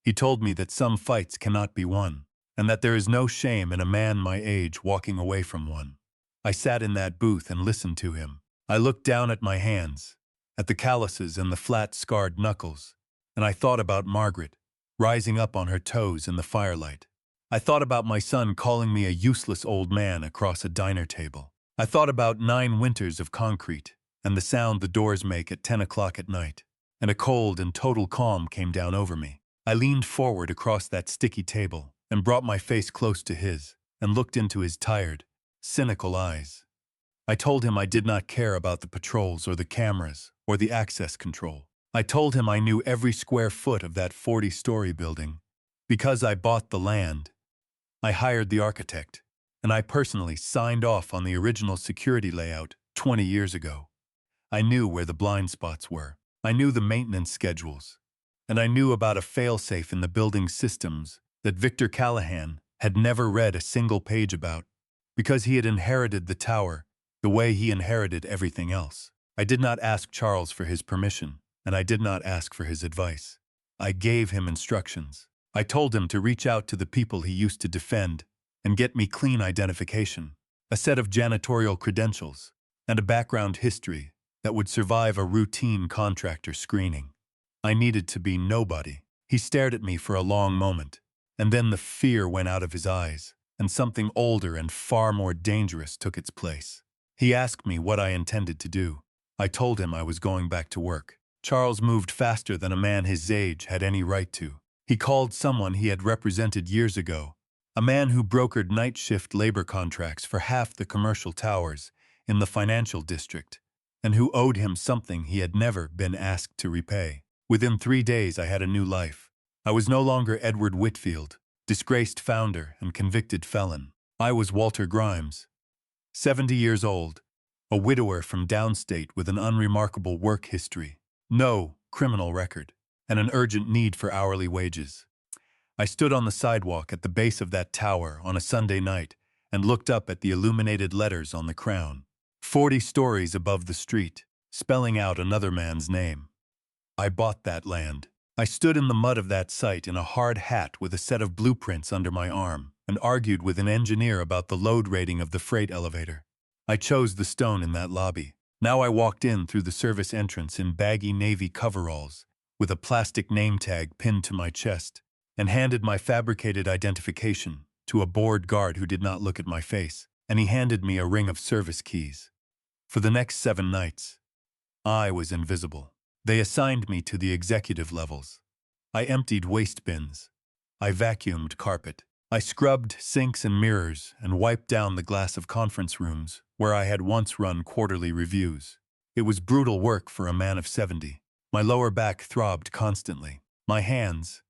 He told me that some fights cannot be won, and that there is no shame in a man my age walking away from one. I sat in that booth and listened to him. I looked down at my hands, at the calluses and the flat, scarred knuckles, and I thought about Margaret, rising up on her toes in the firelight. I thought about my son calling me a useless old man across a diner table. I thought about 9 winters of concrete and the sound the doors make at 10 o'clock at night, and a cold and total calm came down over me. I leaned forward across that sticky table and brought my face close to his and looked into his tired, cynical eyes. I told him I did not care about the patrols or the cameras or the access control. I told him I knew every square foot of that 40-story building. Because I bought the land, I hired the architect, and I personally signed off on the original security layout 20 years ago. I knew where the blind spots were. I knew the maintenance schedules, and I knew about a failsafe in the building systems that Victor Callahan had never read a single page about, because he had inherited the tower the way he inherited everything else. I did not ask Charles for his permission, and I did not ask for his advice. I gave him instructions. I told him to reach out to the people he used to defend and get me clean identification, a set of janitorial credentials, and a background history that would survive a routine contractor screening. I needed to be nobody. He stared at me for a long moment, and then the fear went out of his eyes, and something older and far more dangerous took its place. He asked me what I intended to do. I told him I was going back to work. Charles moved faster than a man his age had any right to. He called someone he had represented years ago, a man who brokered night shift labor contracts for half the commercial towers in the financial district, and who owed him something he had never been asked to repay. Within 3 days I had a new life. I was no longer Edward Whitfield, disgraced founder and convicted felon. I was Walter Grimes, 70 years old, a widower from downstate with an unremarkable work history, no criminal record, and an urgent need for hourly wages. I stood on the sidewalk at the base of that tower on a Sunday night and looked up at the illuminated letters on the crown, 40 stories above the street, spelling out another man's name. I bought that land. I stood in the mud of that site in a hard hat with a set of blueprints under my arm and argued with an engineer about the load rating of the freight elevator. I chose the stone in that lobby. Now I walked in through the service entrance in baggy navy coveralls with a plastic name tag pinned to my chest and handed my fabricated identification to a bored guard who did not look at my face, and he handed me a ring of service keys. For the next 7 nights, I was invisible. They assigned me to the executive levels. I emptied waste bins. I vacuumed carpet. I scrubbed sinks and mirrors and wiped down the glass of conference rooms where I had once run quarterly reviews. It was brutal work for a man of 70. My lower back throbbed constantly. My hands,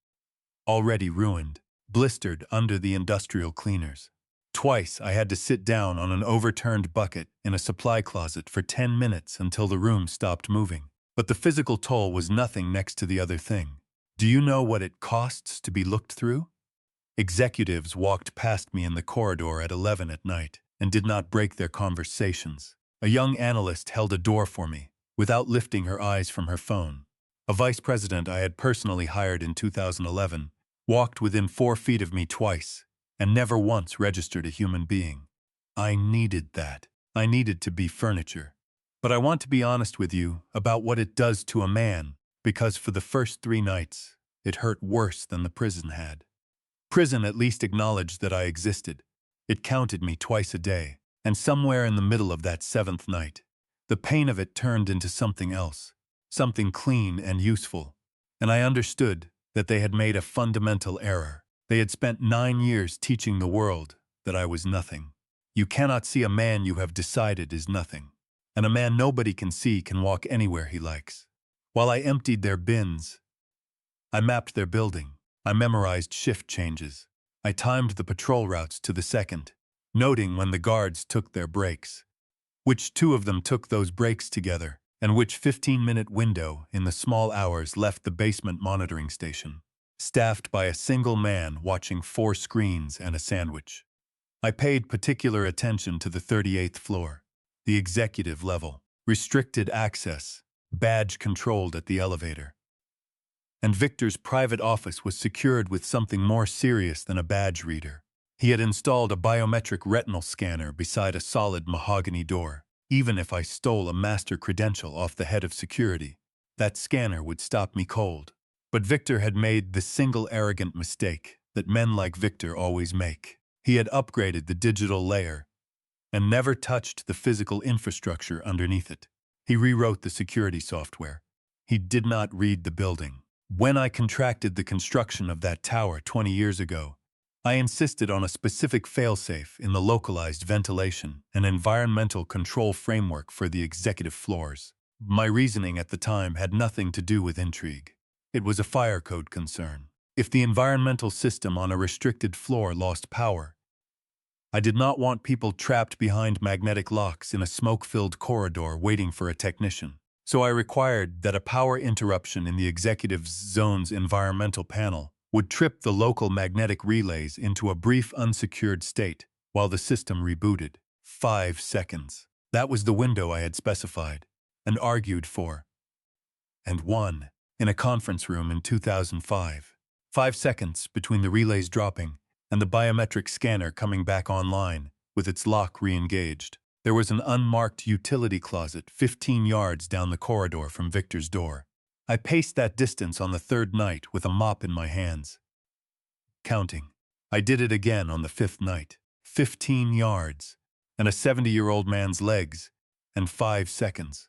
already ruined, blistered under the industrial cleaners. Twice I had to sit down on an overturned bucket in a supply closet for 10 minutes until the room stopped moving. But the physical toll was nothing next to the other thing. Do you know what it costs to be looked through? Executives walked past me in the corridor at 11 at night and did not break their conversations. A young analyst held a door for me, without lifting her eyes from her phone. A vice president I had personally hired in 2011 walked within 4 feet of me twice and never once registered a human being. I needed that. I needed to be furniture. But I want to be honest with you about what it does to a man, because for the first 3 nights, it hurt worse than the prison had. Prison at least acknowledged that I existed. It counted me twice a day, and somewhere in the middle of that 7th night, the pain of it turned into something else, something clean and useful, and I understood that they had made a fundamental error. They had spent 9 years teaching the world that I was nothing. You cannot see a man you have decided is nothing, and a man nobody can see can walk anywhere he likes. While I emptied their bins, I mapped their building. I memorized shift changes. I timed the patrol routes to the second, noting when the guards took their breaks, which 2 of them took those breaks together, and which 15-minute window in the small hours left the basement monitoring station, staffed by a single man watching 4 screens and a sandwich. I paid particular attention to the 38th floor, the executive level, restricted access, badge controlled at the elevator. And Victor's private office was secured with something more serious than a badge reader. He had installed a biometric retinal scanner beside a solid mahogany door. Even if I stole a master credential off the head of security, that scanner would stop me cold. But Victor had made the single arrogant mistake that men like Victor always make. He had upgraded the digital layer and never touched the physical infrastructure underneath it. He rewrote the security software. He did not read the building. When I contracted the construction of that tower 20 years ago, I insisted on a specific failsafe in the localized ventilation and environmental control framework for the executive floors. My reasoning at the time had nothing to do with intrigue. It was a fire code concern. If the environmental system on a restricted floor lost power, I did not want people trapped behind magnetic locks in a smoke-filled corridor waiting for a technician. So I required that a power interruption in the executive zone's environmental panel would trip the local magnetic relays into a brief unsecured state while the system rebooted. 5 seconds. That was the window I had specified and argued for, and won, in a conference room in 2005. 5 seconds between the relays dropping and the biometric scanner coming back online with its lock re-engaged. There was an unmarked utility closet 15 yards down the corridor from Victor's door. I paced that distance on the 3rd night with a mop in my hands, counting. I did it again on the 5th night. 15 yards, and a 70-year-old man's legs, and 5 seconds.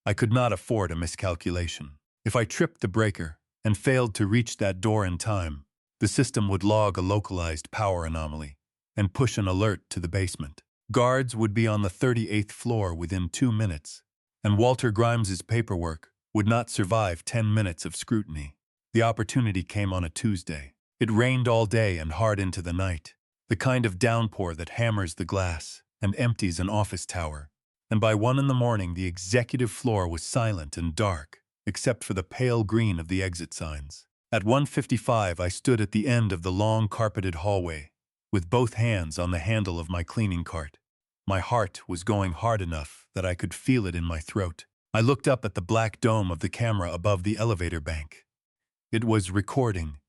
I could not afford a miscalculation. If I tripped the breaker and failed to reach that door in time, the system would log a localized power anomaly and push an alert to the basement. Guards would be on the 38th floor within 2 minutes, and Walter Grimes's paperwork would not survive 10 minutes of scrutiny. The opportunity came on a Tuesday. It rained all day and hard into the night, the kind of downpour that hammers the glass and empties an office tower. And by 1 in the morning, the executive floor was silent and dark, except for the pale green of the exit signs. At 1:55, I stood at the end of the long carpeted hallway, with both hands on the handle of my cleaning cart. My heart was going hard enough that I could feel it in my throat. I looked up at the black dome of the camera above the elevator bank. It was recording,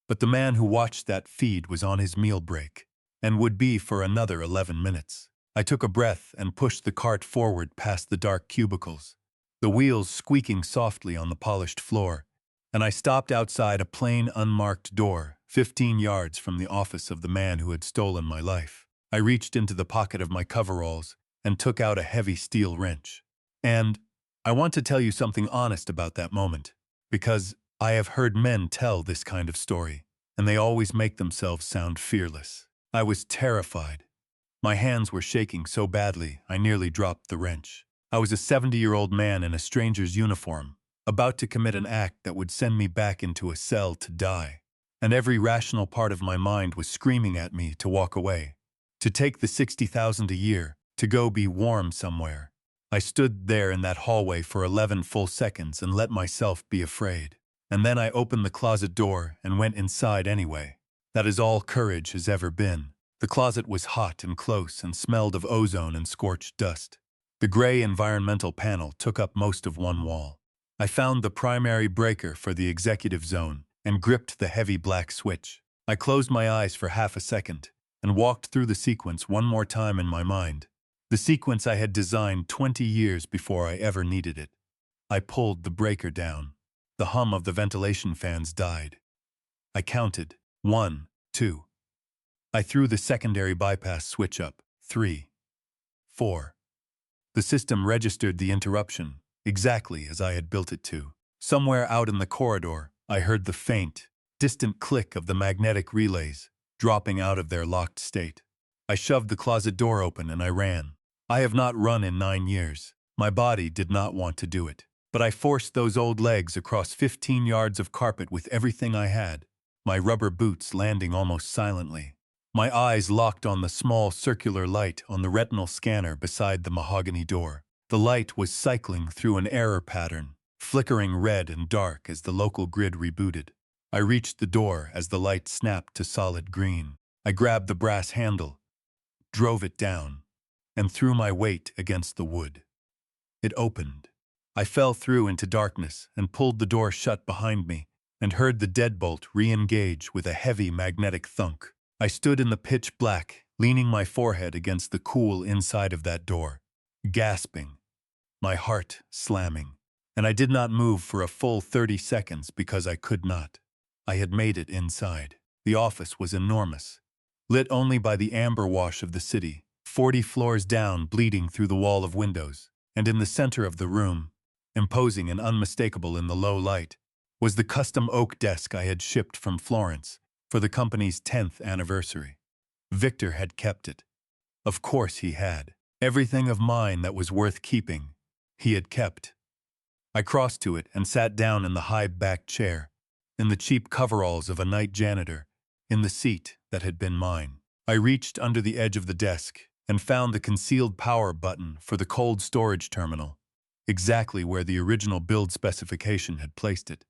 but the man who watched that feed was on his meal break, and would be for another 11 minutes. I took a breath and pushed the cart forward past the dark cubicles, the wheels squeaking softly on the polished floor, and I stopped outside a plain, unmarked door, 15 yards from the office of the man who had stolen my life. I reached into the pocket of my coveralls and took out a heavy steel wrench. And I want to tell you something honest about that moment, because I have heard men tell this kind of story, and they always make themselves sound fearless. I was terrified. My hands were shaking so badly I nearly dropped the wrench. I was a 70-year-old man in a stranger's uniform, about to commit an act that would send me back into a cell to die. And every rational part of my mind was screaming at me to walk away, to take the $60,000 a year, to go be warm somewhere. I stood there in that hallway for 11 full seconds and let myself be afraid. And then I opened the closet door and went inside anyway. That is all courage has ever been. The closet was hot and close and smelled of ozone and scorched dust. The gray environmental panel took up most of one wall. I found the primary breaker for the executive zone and gripped the heavy black switch. I closed my eyes for half a second and walked through the sequence one more time in my mind. The sequence I had designed 20 years before I ever needed it. I pulled the breaker down. The hum of the ventilation fans died. I counted. 1, 2. I threw the secondary bypass switch up. 3, 4. The system registered the interruption, exactly as I had built it to. Somewhere out in the corridor, I heard the faint, distant click of the magnetic relays, dropping out of their locked state. I shoved the closet door open and I ran. I have not run in 9 years. My body did not want to do it. But I forced those old legs across 15 yards of carpet with everything I had, my rubber boots landing almost silently. My eyes locked on the small circular light on the retinal scanner beside the mahogany door. The light was cycling through an error pattern, flickering red and dark as the local grid rebooted. I reached the door as the light snapped to solid green. I grabbed the brass handle, drove it down, and threw my weight against the wood. It opened. I fell through into darkness and pulled the door shut behind me and heard the deadbolt re-engage with a heavy magnetic thunk. I stood in the pitch black, leaning my forehead against the cool inside of that door, gasping, my heart slamming. And I did not move for a full 30 seconds because I could not. I had made it inside. The office was enormous, lit only by the amber wash of the city, 40 floors down bleeding through the wall of windows, and in the center of the room, imposing and unmistakable in the low light, was the custom oak desk I had shipped from Florence for the company's 10th anniversary. Victor had kept it. Of course he had. Everything of mine that was worth keeping, he had kept. I crossed to it and sat down in the high-backed chair, in the cheap coveralls of a night janitor, in the seat that had been mine. I reached under the edge of the desk and found the concealed power button for the cold storage terminal, exactly where the original build specification had placed it,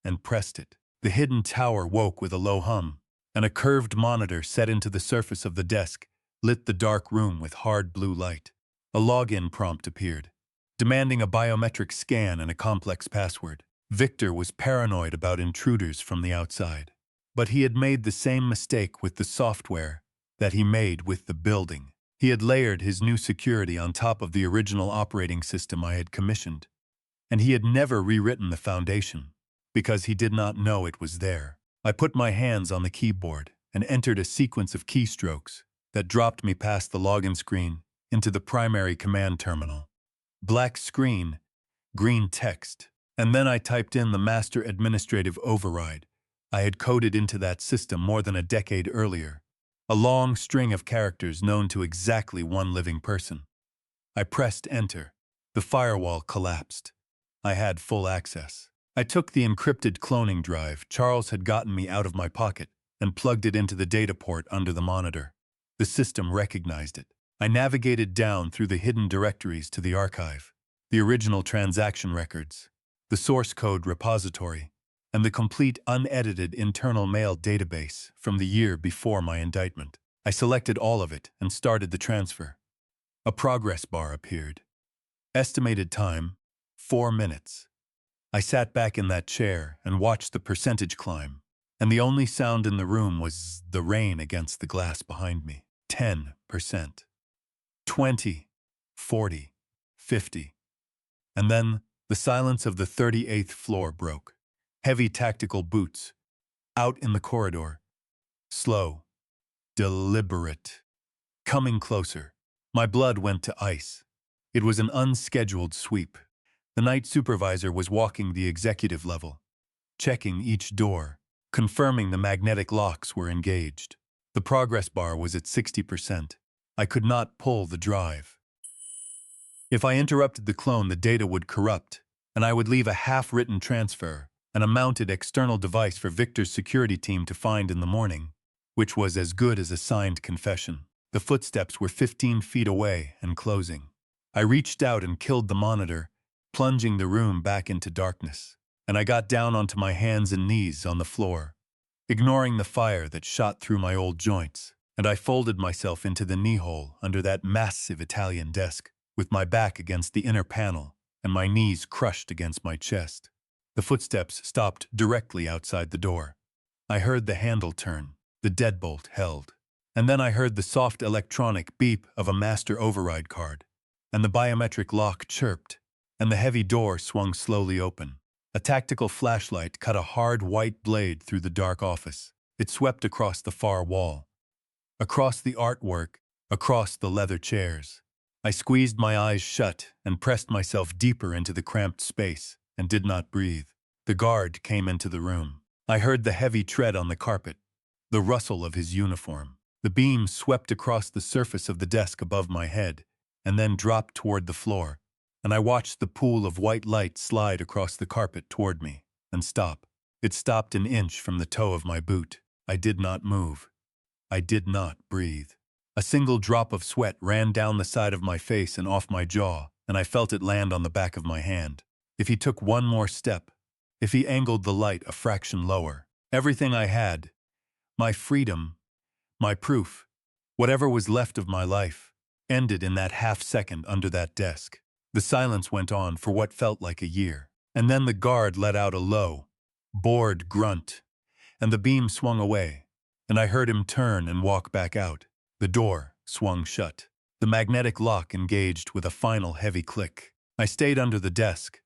and pressed it. The hidden tower woke with a low hum, and a curved monitor set into the surface of the desk lit the dark room with hard blue light. A login prompt appeared, demanding a biometric scan and a complex password. Victor was paranoid about intruders from the outside, but he had made the same mistake with the software that he made with the building. He had layered his new security on top of the original operating system I had commissioned, and he had never rewritten the foundation, because he did not know it was there. I put my hands on the keyboard and entered a sequence of keystrokes that dropped me past the login screen into the primary command terminal. Black screen, green text, and then I typed in the master administrative override I had coded into that system more than a decade earlier, a long string of characters known to exactly one living person. I pressed enter. The firewall collapsed. I had full access. I took the encrypted cloning drive Charles had gotten me out of my pocket and plugged it into the data port under the monitor. The system recognized it. I navigated down through the hidden directories to the archive, the original transaction records, the source code repository, and the complete unedited internal mail database from the year before my indictment. I selected all of it and started the transfer. A progress bar appeared. Estimated time, 4 minutes. I sat back in that chair and watched the percentage climb, and the only sound in the room was the rain against the glass behind me. 10%. 20, 40, 50. And then the silence of the 38th floor broke. Heavy tactical boots, out in the corridor. Slow, deliberate, coming closer. My blood went to ice. It was an unscheduled sweep. The night supervisor was walking the executive level, checking each door, confirming the magnetic locks were engaged. The progress bar was at 60%. I could not pull the drive. If I interrupted the clone, the data would corrupt, and I would leave a half-written transfer and a mounted external device for Victor's security team to find in the morning, which was as good as a signed confession. The footsteps were 15 feet away and closing. I reached out and killed the monitor, plunging the room back into darkness, and I got down onto my hands and knees on the floor, ignoring the fire that shot through my old joints, and I folded myself into the knee hole under that massive Italian desk, with my back against the inner panel and my knees crushed against my chest. The footsteps stopped directly outside the door. I heard the handle turn, the deadbolt held, and then I heard the soft electronic beep of a master override card, and the biometric lock chirped, and the heavy door swung slowly open. A tactical flashlight cut a hard white blade through the dark office. It swept across the far wall, across the artwork, across the leather chairs. I squeezed my eyes shut and pressed myself deeper into the cramped space and did not breathe. The guard came into the room. I heard the heavy tread on the carpet, the rustle of his uniform. The beam swept across the surface of the desk above my head and then dropped toward the floor, and I watched the pool of white light slide across the carpet toward me and stop. It stopped an inch from the toe of my boot. I did not move. I did not breathe. A single drop of sweat ran down the side of my face and off my jaw, and I felt it land on the back of my hand. If he took one more step, if he angled the light a fraction lower, everything I had, my freedom, my proof, whatever was left of my life, ended in that half-second under that desk. The silence went on for what felt like a year, and then the guard let out a low, bored grunt, and the beam swung away, and I heard him turn and walk back out. The door swung shut. The magnetic lock engaged with a final heavy click. I stayed under the desk,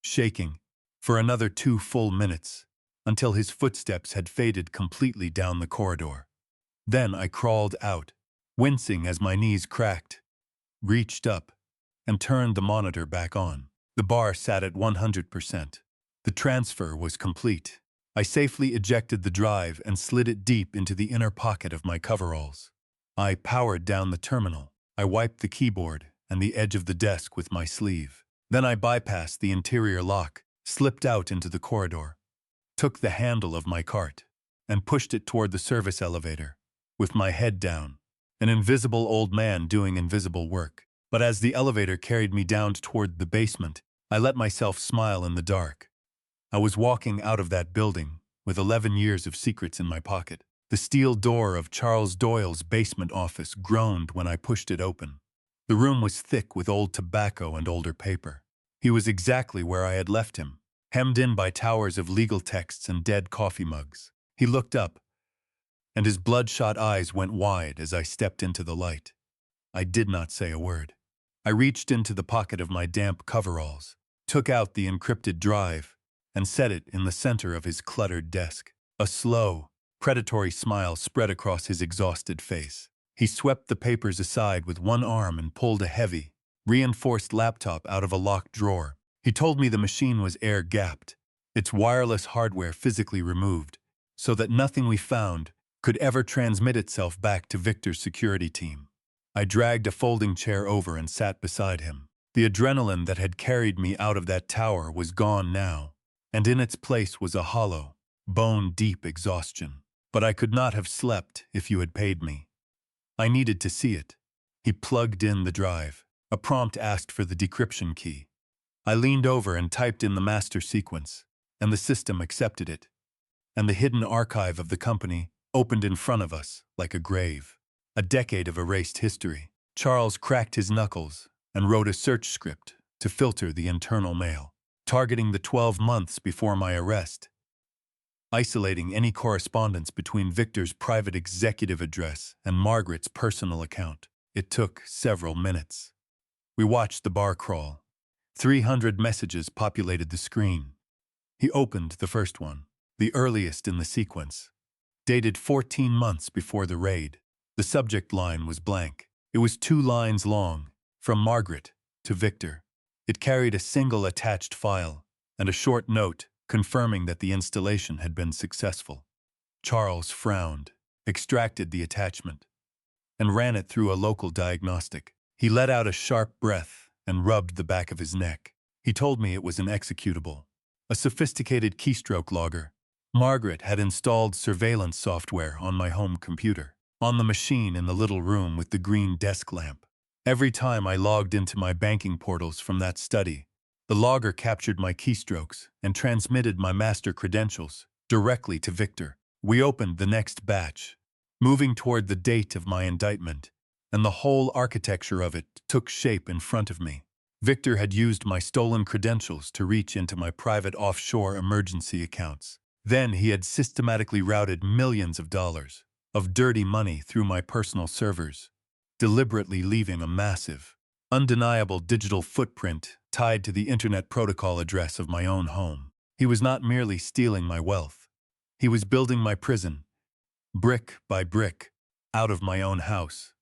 shaking, for another 2 full minutes, until his footsteps had faded completely down the corridor. Then I crawled out, wincing as my knees cracked, reached up, and turned the monitor back on. The bar sat at 100%. The transfer was complete. I safely ejected the drive and slid it deep into the inner pocket of my coveralls. I powered down the terminal. I wiped the keyboard and the edge of the desk with my sleeve. Then I bypassed the interior lock, slipped out into the corridor, took the handle of my cart, and pushed it toward the service elevator, with my head down, an invisible old man doing invisible work. But as the elevator carried me down toward the basement, I let myself smile in the dark. I was walking out of that building with 11 years of secrets in my pocket. The steel door of Charles Doyle's basement office groaned when I pushed it open. The room was thick with old tobacco and older paper. He was exactly where I had left him, hemmed in by towers of legal texts and dead coffee mugs. He looked up, and his bloodshot eyes went wide as I stepped into the light. I did not say a word. I reached into the pocket of my damp coveralls, took out the encrypted drive, and set it in the center of his cluttered desk. A slow, predatory smile spread across his exhausted face. He swept the papers aside with one arm and pulled a heavy, reinforced laptop out of a locked drawer. He told me the machine was air-gapped, its wireless hardware physically removed, so that nothing we found could ever transmit itself back to Victor's security team. I dragged a folding chair over and sat beside him. The adrenaline that had carried me out of that tower was gone now, and in its place was a hollow, bone-deep exhaustion. But I could not have slept if you had paid me. I needed to see it. He plugged in the drive. A prompt asked for the decryption key. I leaned over and typed in the master sequence, and the system accepted it. And the hidden archive of the company opened in front of us like a grave. A decade of erased history. Charles cracked his knuckles and wrote a search script to filter the internal mail, targeting the 12 months before my arrest, isolating any correspondence between Victor's private executive address and Margaret's personal account. It took several minutes. We watched the bar crawl. 300 messages populated the screen. He opened the first one, the earliest in the sequence, dated 14 months before the raid. The subject line was blank. It was 2 lines long, from Margaret to Victor. It carried a single attached file and a short note confirming that the installation had been successful. Charles frowned, extracted the attachment, and ran it through a local diagnostic. He let out a sharp breath and rubbed the back of his neck. He told me it was an executable, a sophisticated keystroke logger. Margaret had installed surveillance software on my home computer, on the machine in the little room with the green desk lamp. Every time I logged into my banking portals from that study, the logger captured my keystrokes and transmitted my master credentials directly to Victor. We opened the next batch, moving toward the date of my indictment, and the whole architecture of it took shape in front of me. Victor had used my stolen credentials to reach into my private offshore emergency accounts. Then he had systematically routed millions of dollars of dirty money through my personal servers, deliberately leaving a massive, undeniable digital footprint tied to the internet protocol address of my own home. He was not merely stealing my wealth. He was building my prison, brick by brick, out of my own house.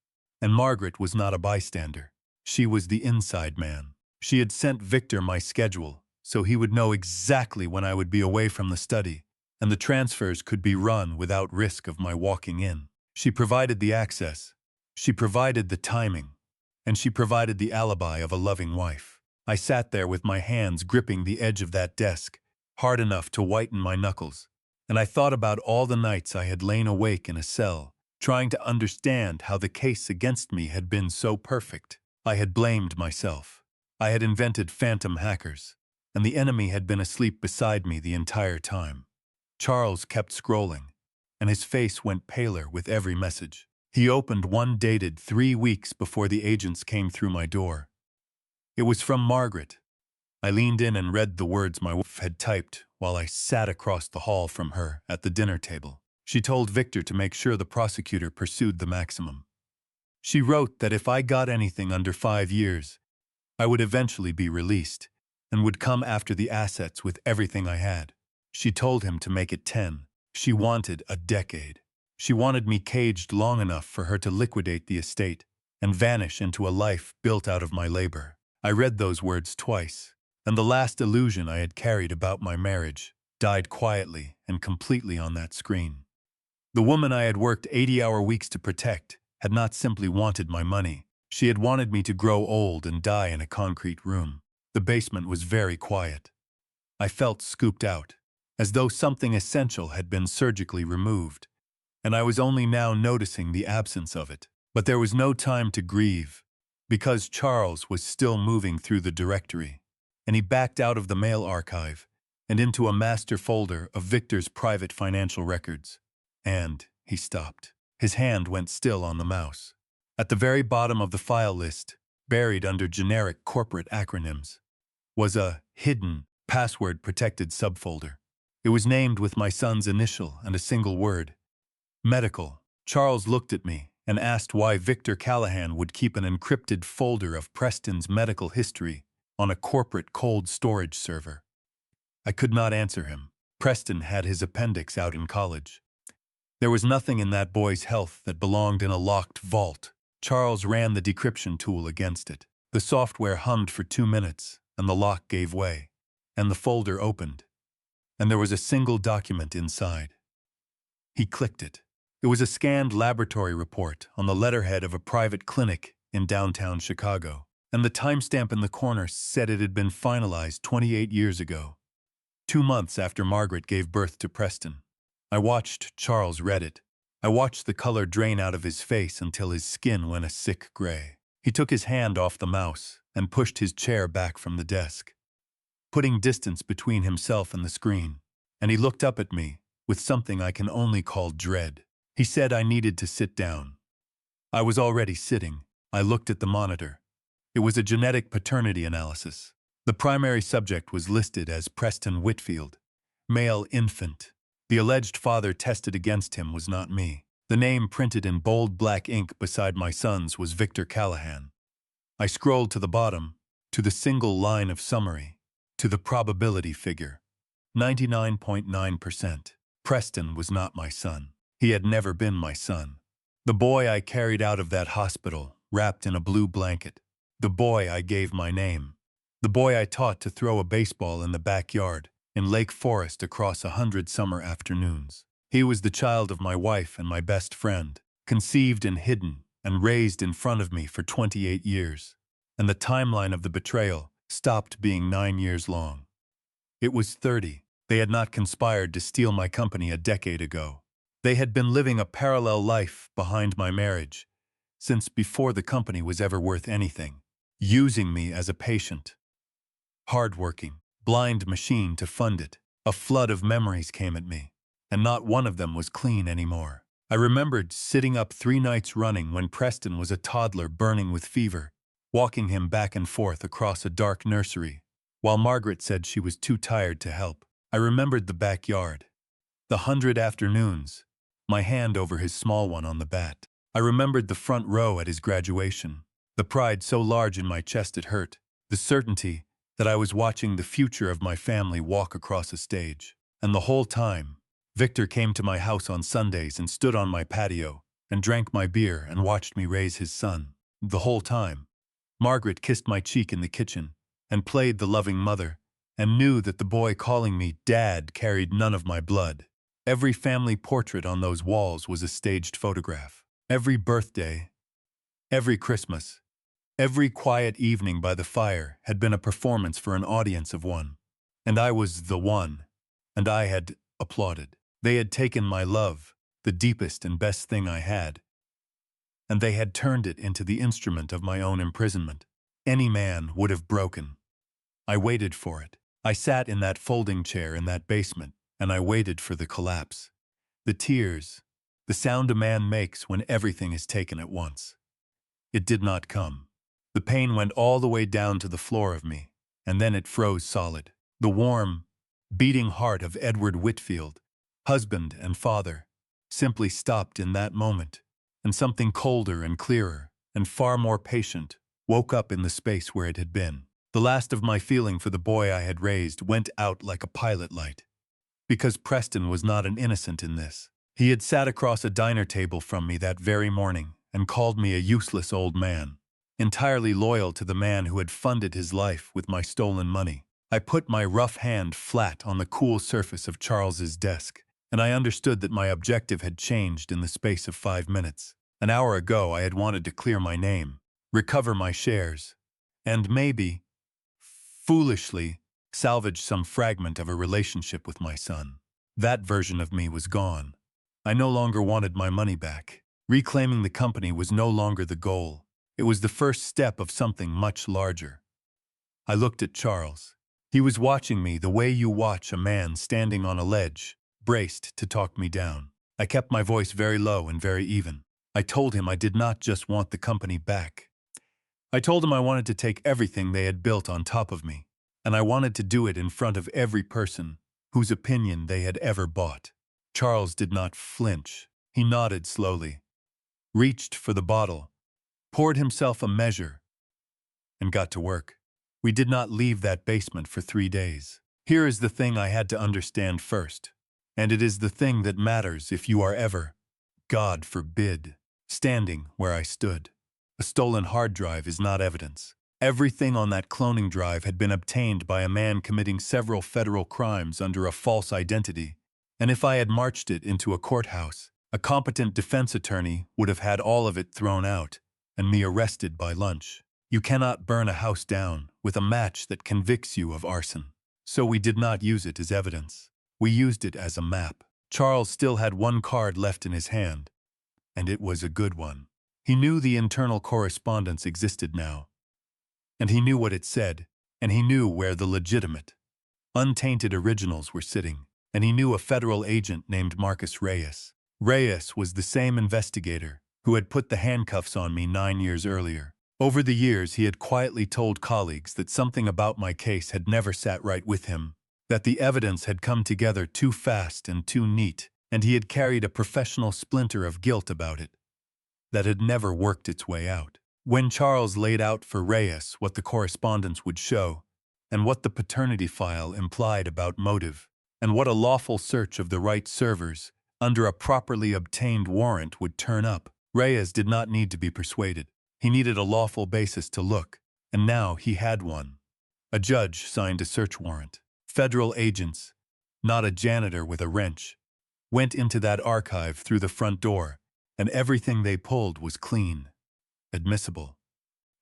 And Margaret was not a bystander. She was the inside man. She had sent Victor my schedule, so he would know exactly when I would be away from the study, and the transfers could be run without risk of my walking in. She provided the access, she provided the timing, and she provided the alibi of a loving wife. I sat there with my hands gripping the edge of that desk, hard enough to whiten my knuckles, and I thought about all the nights I had lain awake in a cell, trying to understand how the case against me had been so perfect. I had blamed myself. I had invented phantom hackers, and the enemy had been asleep beside me the entire time. Charles kept scrolling, and his face went paler with every message. He opened one dated 3 weeks before the agents came through my door. It was from Margaret. I leaned in and read the words my wife had typed while I sat across the hall from her at the dinner table. She told Victor to make sure the prosecutor pursued the maximum. She wrote that if I got anything under 5 years, I would eventually be released and would come after the assets with everything I had. She told him to make it 10. She wanted a decade. She wanted me caged long enough for her to liquidate the estate and vanish into a life built out of my labor. I read those words twice, and the last illusion I had carried about my marriage died quietly and completely on that screen. The woman I had worked 80-hour weeks to protect had not simply wanted my money. She had wanted me to grow old and die in a concrete room. The basement was very quiet. I felt scooped out, as though something essential had been surgically removed, and I was only now noticing the absence of it. But there was no time to grieve, because Charles was still moving through the directory, and he backed out of the mail archive and into a master folder of Victor's private financial records. And he stopped. His hand went still on the mouse. At the very bottom of the file list, buried under generic corporate acronyms, was a hidden, password-protected subfolder. It was named with my son's initial and a single word: medical. Charles looked at me and asked why Victor Callahan would keep an encrypted folder of Preston's medical history on a corporate cold storage server. I could not answer him. Preston had his appendix out in college. There was nothing in that boy's health that belonged in a locked vault. Charles ran the decryption tool against it. The software hummed for 2 minutes, and the lock gave way, and the folder opened, and there was a single document inside. He clicked it. It was a scanned laboratory report on the letterhead of a private clinic in downtown Chicago, and the timestamp in the corner said it had been finalized 28 years ago, 2 months after Margaret gave birth to Preston. I watched Charles read it. I watched the color drain out of his face until his skin went a sick gray. He took his hand off the mouse and pushed his chair back from the desk, putting distance between himself and the screen, and he looked up at me with something I can only call dread. He said I needed to sit down. I was already sitting. I looked at the monitor. It was a genetic paternity analysis. The primary subject was listed as Preston Whitfield, male infant. The alleged father tested against him was not me. The name printed in bold black ink beside my son's was Victor Callahan. I scrolled to the bottom, to the single line of summary, to the probability figure. 99.9%. Preston was not my son. He had never been my son. The boy I carried out of that hospital, wrapped in a blue blanket. The boy I gave my name. The boy I taught to throw a baseball in the backyard in Lake Forest across 100 summer afternoons. He was the child of my wife and my best friend, conceived and hidden and raised in front of me for 28 years. And the timeline of the betrayal stopped being 9 years long. It was 30. They had not conspired to steal my company a decade ago. They had been living a parallel life behind my marriage, since before the company was ever worth anything, using me as a patient, hardworking, blind machine to fund it. A flood of memories came at me, and not one of them was clean anymore. I remembered sitting up 3 nights running when Preston was a toddler burning with fever, walking him back and forth across a dark nursery, while Margaret said she was too tired to help. I remembered the backyard, the 100 afternoons, my hand over his small one on the bat. I remembered the front row at his graduation, the pride so large in my chest it hurt, the certainty that I was watching the future of my family walk across a stage. And the whole time, Victor came to my house on Sundays and stood on my patio and drank my beer and watched me raise his son. The whole time, Margaret kissed my cheek in the kitchen and played the loving mother and knew that the boy calling me Dad carried none of my blood. Every family portrait on those walls was a staged photograph. Every birthday, every Christmas, every quiet evening by the fire had been a performance for an audience of one. And I was the one, and I had applauded. They had taken my love, the deepest and best thing I had, and they had turned it into the instrument of my own imprisonment. Any man would have broken. I waited for it. I sat in that folding chair in that basement, and I waited for the collapse. The tears, the sound a man makes when everything is taken at once. It did not come. The pain went all the way down to the floor of me, and then it froze solid. The warm, beating heart of Edward Whitfield, husband and father, simply stopped in that moment, and something colder and clearer and far more patient woke up in the space where it had been. The last of my feeling for the boy I had raised went out like a pilot light. Because Preston was not an innocent in this. He had sat across a diner table from me that very morning and called me a useless old man, entirely loyal to the man who had funded his life with my stolen money. I put my rough hand flat on the cool surface of Charles's desk, and I understood that my objective had changed in the space of 5 minutes. An hour ago I had wanted to clear my name, recover my shares, and maybe, foolishly, salvage some fragment of a relationship with my son. That version of me was gone. I no longer wanted my money back. Reclaiming the company was no longer the goal. It was the first step of something much larger. I looked at Charles. He was watching me the way you watch a man standing on a ledge, braced to talk me down. I kept my voice very low and very even. I told him I did not just want the company back. I told him I wanted to take everything they had built on top of me, and I wanted to do it in front of every person whose opinion they had ever bought. Charles did not flinch. He nodded slowly, reached for the bottle, poured himself a measure, and got to work. We did not leave that basement for 3 days. Here is the thing I had to understand first, and it is the thing that matters if you are ever, God forbid, standing where I stood. A stolen hard drive is not evidence. Everything on that cloning drive had been obtained by a man committing several federal crimes under a false identity, and if I had marched it into a courthouse, a competent defense attorney would have had all of it thrown out and me arrested by lunch. You cannot burn a house down with a match that convicts you of arson. So we did not use it as evidence. We used it as a map. Charles still had one card left in his hand, and it was a good one. He knew the internal correspondence existed now, and he knew what it said, and he knew where the legitimate, untainted originals were sitting, and he knew a federal agent named Marcus Reyes. Reyes was the same investigator who had put the handcuffs on me 9 years earlier. Over the years, he had quietly told colleagues that something about my case had never sat right with him, that the evidence had come together too fast and too neat, and he had carried a professional splinter of guilt about it that had never worked its way out. When Charles laid out for Reyes what the correspondence would show, and what the paternity file implied about motive, and what a lawful search of the right servers under a properly obtained warrant would turn up, Reyes did not need to be persuaded. He needed a lawful basis to look, and now he had one. A judge signed a search warrant. Federal agents, not a janitor with a wrench, went into that archive through the front door, and everything they pulled was clean, admissible,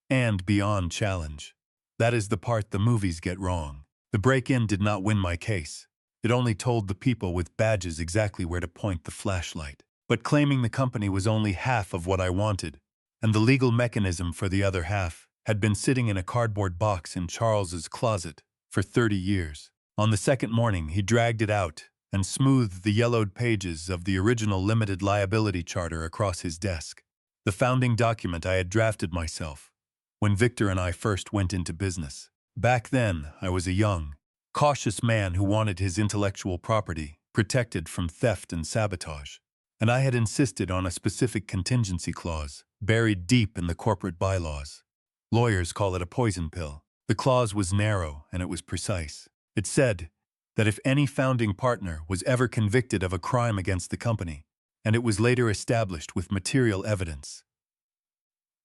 and beyond challenge. That is the part the movies get wrong. The break-in did not win my case. It only told the people with badges exactly where to point the flashlight. But claiming the company was only half of what I wanted, and the legal mechanism for the other half had been sitting in a cardboard box in Charles's closet for 30 years. On the second morning, he dragged it out and smoothed the yellowed pages of the original limited liability charter across his desk. The founding document I had drafted myself when Victor and I first went into business. Back then, I was a young, cautious man who wanted his intellectual property protected from theft and sabotage. And I had insisted on a specific contingency clause, buried deep in the corporate bylaws. Lawyers call it a poison pill. The clause was narrow and it was precise. It said that if any founding partner was ever convicted of a crime against the company, and it was later established with material evidence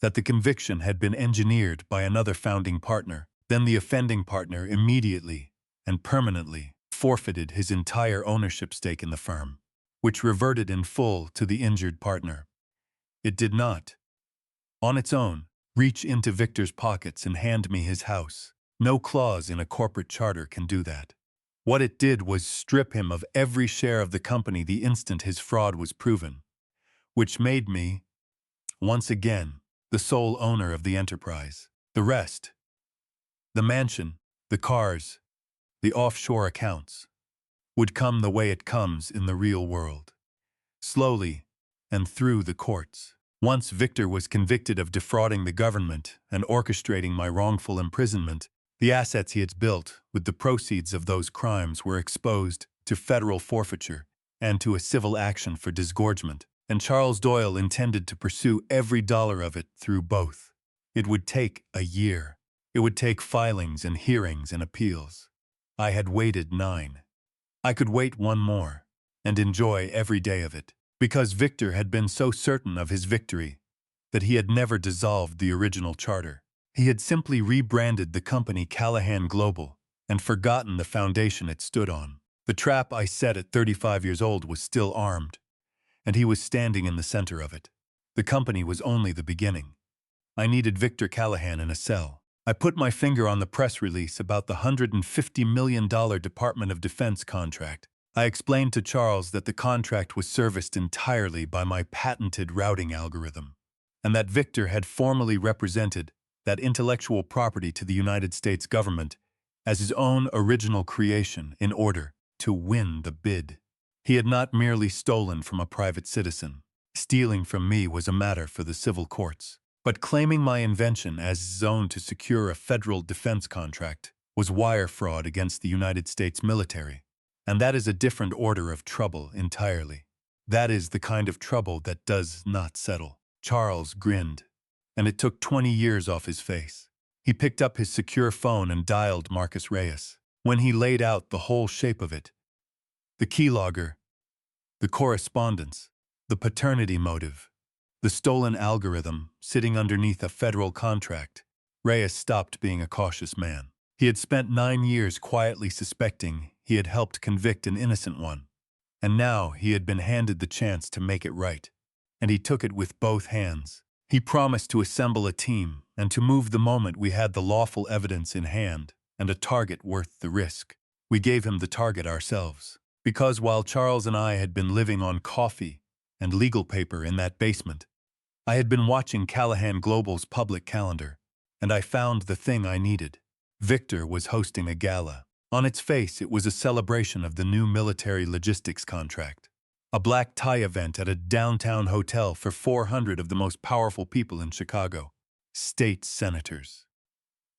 that the conviction had been engineered by another founding partner, then the offending partner immediately and permanently forfeited his entire ownership stake in the firm, which reverted in full to the injured partner. It did not, on its own, reach into Victor's pockets and hand me his house. No clause in a corporate charter can do that. What it did was strip him of every share of the company the instant his fraud was proven, which made me, once again, the sole owner of the enterprise. The rest, the mansion, the cars, the offshore accounts, would come the way it comes in the real world. Slowly, and through the courts. Once Victor was convicted of defrauding the government and orchestrating my wrongful imprisonment, the assets he had built with the proceeds of those crimes were exposed to federal forfeiture and to a civil action for disgorgement, and Charles Doyle intended to pursue every dollar of it through both. It would take a year. It would take filings and hearings and appeals. I had waited 9. I could wait one more and enjoy every day of it, because Victor had been so certain of his victory that he had never dissolved the original charter. He had simply rebranded the company Callahan Global and forgotten the foundation it stood on. The trap I set at 35 years old was still armed, and he was standing in the center of it. The company was only the beginning. I needed Victor Callahan in a cell. I put my finger on the press release about the $150 million Department of Defense contract. I explained to Charles that the contract was serviced entirely by my patented routing algorithm, and that Victor had formally represented that intellectual property to the United States government as his own original creation in order to win the bid. He had not merely stolen from a private citizen. Stealing from me was a matter for the civil courts. But claiming my invention as his own to secure a federal defense contract was wire fraud against the United States military. And that is a different order of trouble entirely. That is the kind of trouble that does not settle. Charles grinned, and it took 20 years off his face. He picked up his secure phone and dialed Marcus Reyes. When he laid out the whole shape of it, the keylogger, the correspondence, the paternity motive, the stolen algorithm sitting underneath a federal contract, Reyes stopped being a cautious man. He had spent 9 years quietly suspecting he had helped convict an innocent one, and now he had been handed the chance to make it right, and he took it with both hands. He promised to assemble a team and to move the moment we had the lawful evidence in hand and a target worth the risk. We gave him the target ourselves, because while Charles and I had been living on coffee and legal paper in that basement, I had been watching Callahan Global's public calendar, and I found the thing I needed. Victor was hosting a gala. On its face, it was a celebration of the new military logistics contract. A black tie event at a downtown hotel for 400 of the most powerful people in Chicago. State senators,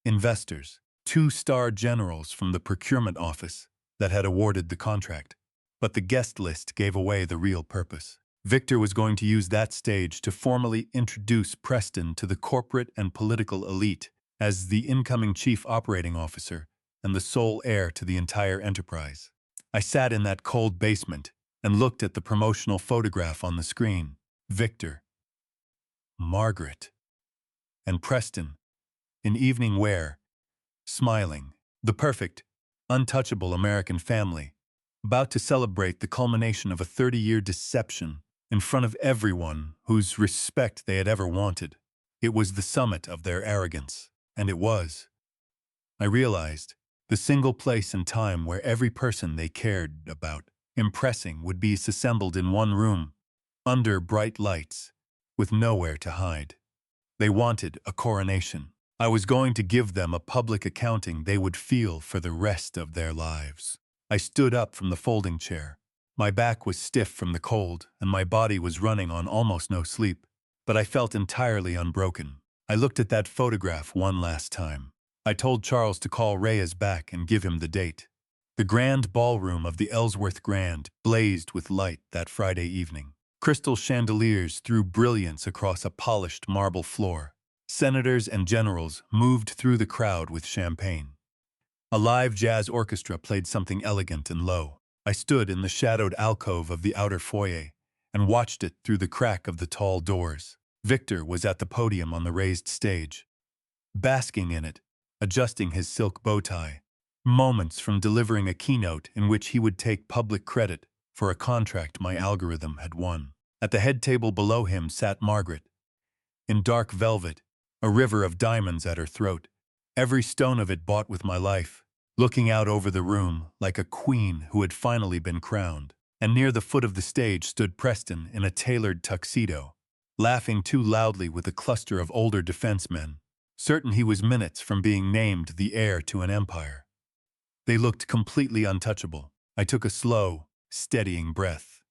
investors, 2-star generals from the procurement office that had awarded the contract. But the guest list gave away the real purpose. Victor was going to use that stage to formally introduce Preston to the corporate and political elite as the incoming chief operating officer and the sole heir to the entire enterprise. I sat in that cold basement and looked at the promotional photograph on the screen. Victor, Margaret, and Preston, in evening wear, smiling. The perfect, untouchable American family, about to celebrate the culmination of a 30-year deception in front of everyone whose respect they had ever wanted. It was the summit of their arrogance, and it was, I realized, the single place and time where every person they cared about impressing would be assembled in one room, under bright lights, with nowhere to hide. They wanted a coronation. I was going to give them a public accounting they would feel for the rest of their lives. I stood up from the folding chair. My back was stiff from the cold, and my body was running on almost no sleep, but I felt entirely unbroken. I looked at that photograph one last time. I told Charles to call Reyes back and give him the date. The grand ballroom of the Ellsworth Grand blazed with light that Friday evening. Crystal chandeliers threw brilliance across a polished marble floor. Senators and generals moved through the crowd with champagne. A live jazz orchestra played something elegant and low. I stood in the shadowed alcove of the outer foyer and watched it through the crack of the tall doors. Victor was at the podium on the raised stage, basking in it, adjusting his silk bow tie, moments from delivering a keynote in which he would take public credit for a contract my algorithm had won. At the head table below him sat Margaret, in dark velvet, a river of diamonds at her throat, every stone of it bought with my life, looking out over the room like a queen who had finally been crowned. And near the foot of the stage stood Preston in a tailored tuxedo, laughing too loudly with a cluster of older defense men, certain he was minutes from being named the heir to an empire. They looked completely untouchable. I took a slow, steadying breath.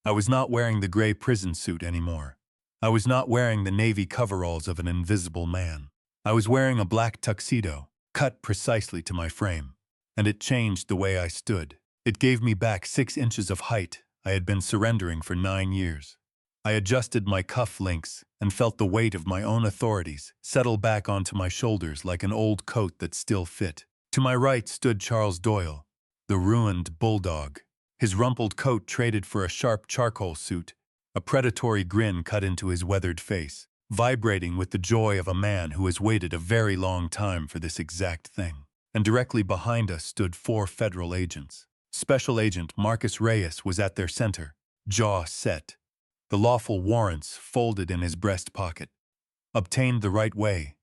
I was not wearing the gray prison suit anymore. I was not wearing the navy coveralls of an invisible man. I was wearing a black tuxedo, cut precisely to my frame, and it changed the way I stood. It gave me back 6 inches of height I had been surrendering for 9 years. I adjusted my cuff links and felt the weight of my own authorities settle back onto my shoulders like an old coat that still fit. To my right stood Charles Doyle, the ruined bulldog, his rumpled coat traded for a sharp charcoal suit, a predatory grin cut into his weathered face, vibrating with the joy of a man who has waited a very long time for this exact thing. And directly behind us stood 4 federal agents. Special Agent Marcus Reyes was at their center, jaw set, the lawful warrants folded in his breast pocket. Obtained the right way,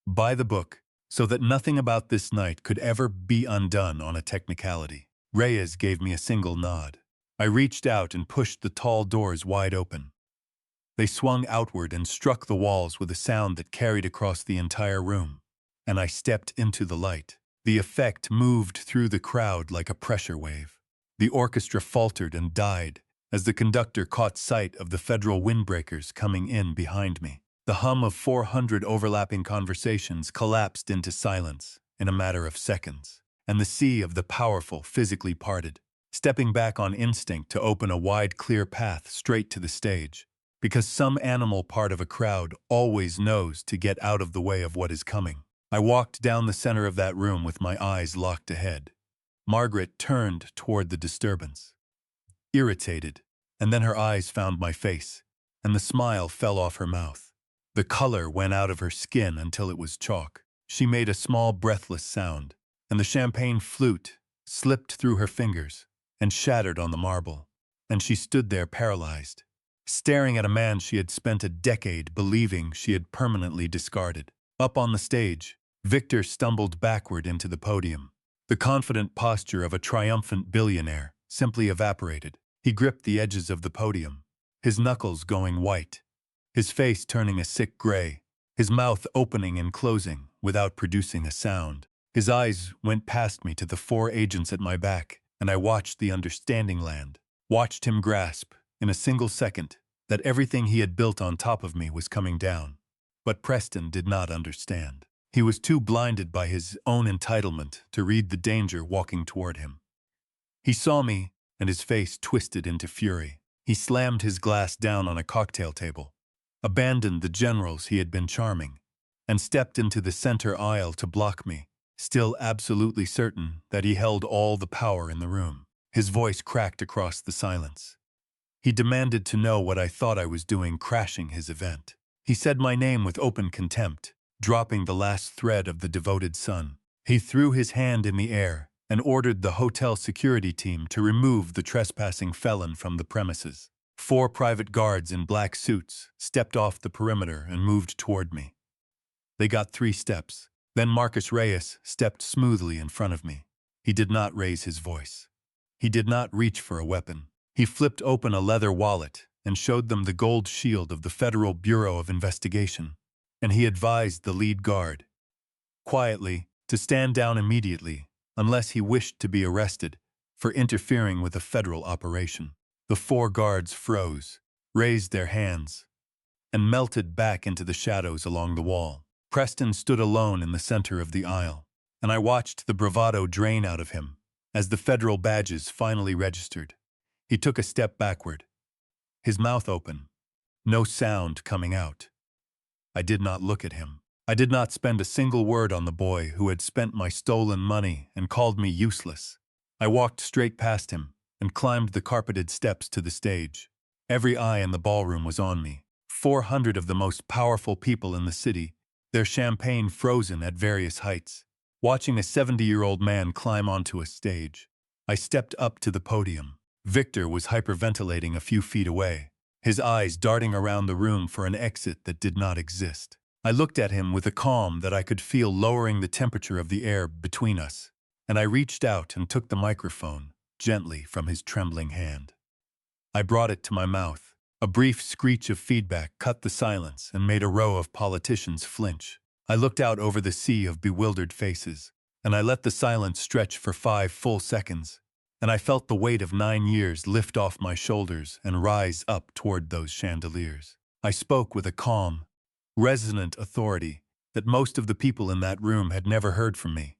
by the book, so that nothing about this night could ever be undone on a technicality. Reyes gave me a single nod. I reached out and pushed the tall doors wide open. They swung outward and struck the walls with a sound that carried across the entire room, and I stepped into the light. The effect moved through the crowd like a pressure wave. The orchestra faltered and died as the conductor caught sight of the federal windbreakers coming in behind me. The hum of 400 overlapping conversations collapsed into silence in a matter of seconds, and the sea of the powerful physically parted, stepping back on instinct to open a wide, clear path straight to the stage, because some animal part of a crowd always knows to get out of the way of what is coming. I walked down the center of that room with my eyes locked ahead. Margaret turned toward the disturbance, irritated, and then her eyes found my face, and the smile fell off her mouth. The color went out of her skin until it was chalk. She made a small breathless sound, and the champagne flute slipped through her fingers and shattered on the marble, and she stood there paralyzed, staring at a man she had spent a decade believing she had permanently discarded. Up on the stage, Victor stumbled backward into the podium. The confident posture of a triumphant billionaire simply evaporated. He gripped the edges of the podium, his knuckles going white, his face turning a sick gray, his mouth opening and closing without producing a sound. His eyes went past me to the 4 agents at my back, and I watched the understanding land, watched him grasp, in a single second, that everything he had built on top of me was coming down. But Preston did not understand. He was too blinded by his own entitlement to read the danger walking toward him. He saw me, and his face twisted into fury. He slammed his glass down on a cocktail table, abandoned the generals he had been charming, and stepped into the center aisle to block me, still absolutely certain that he held all the power in the room. His voice cracked across the silence. He demanded to know what I thought I was doing crashing his event. He said my name with open contempt, dropping the last thread of the devoted son. He threw his hand in the air and ordered the hotel security team to remove the trespassing felon from the premises. 4 private guards in black suits stepped off the perimeter and moved toward me. They got 3 steps. Then Marcus Reyes stepped smoothly in front of me. He did not raise his voice. He did not reach for a weapon. He flipped open a leather wallet and showed them the gold shield of the Federal Bureau of Investigation. And he advised the lead guard, quietly, to stand down immediately unless he wished to be arrested for interfering with a federal operation. The 4 guards froze, raised their hands, and melted back into the shadows along the wall. Preston stood alone in the center of the aisle, and I watched the bravado drain out of him as the federal badges finally registered. He took a step backward, his mouth open, no sound coming out. I did not look at him. I did not spend a single word on the boy who had spent my stolen money and called me useless. I walked straight past him and climbed the carpeted steps to the stage. Every eye in the ballroom was on me. 400 of the most powerful people in the city, their champagne frozen at various heights, watching a 70-year-old man climb onto a stage. I stepped up to the podium. Victor was hyperventilating a few feet away, his eyes darting around the room for an exit that did not exist. I looked at him with a calm that I could feel lowering the temperature of the air between us, and I reached out and took the microphone gently from his trembling hand. I brought it to my mouth. A brief screech of feedback cut the silence and made a row of politicians flinch. I looked out over the sea of bewildered faces, and I let the silence stretch for 5 full seconds, and I felt the weight of 9 years lift off my shoulders and rise up toward those chandeliers. I spoke with a calm, resonant authority that most of the people in that room had never heard from me,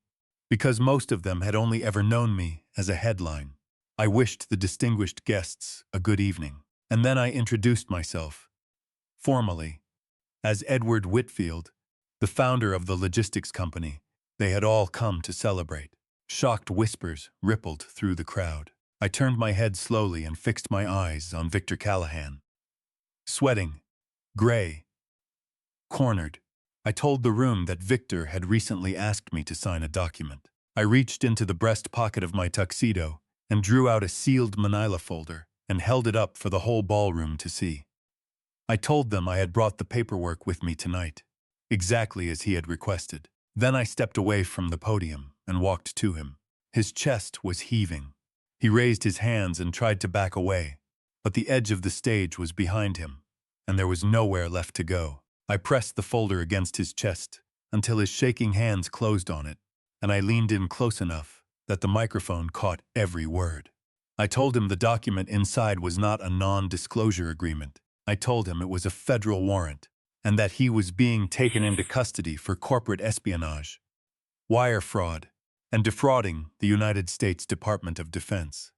because most of them had only ever known me as a headline. I wished the distinguished guests a good evening, and then I introduced myself, formally, as Edward Whitfield, the founder of the logistics company they had all come to celebrate. Shocked whispers rippled through the crowd. I turned my head slowly and fixed my eyes on Victor Callahan. Sweating, gray, cornered, I told the room that Victor had recently asked me to sign a document. I reached into the breast pocket of my tuxedo and drew out a sealed manila folder and held it up for the whole ballroom to see. I told them I had brought the paperwork with me tonight, exactly as he had requested. Then I stepped away from the podium and walked to him. His chest was heaving. He raised his hands and tried to back away, but the edge of the stage was behind him, and there was nowhere left to go. I pressed the folder against his chest until his shaking hands closed on it, and I leaned in close enough that the microphone caught every word. I told him the document inside was not a non-disclosure agreement. I told him it was a federal warrant, and that he was being taken into custody for corporate espionage, wire fraud, and defrauding the United States Department of Defense.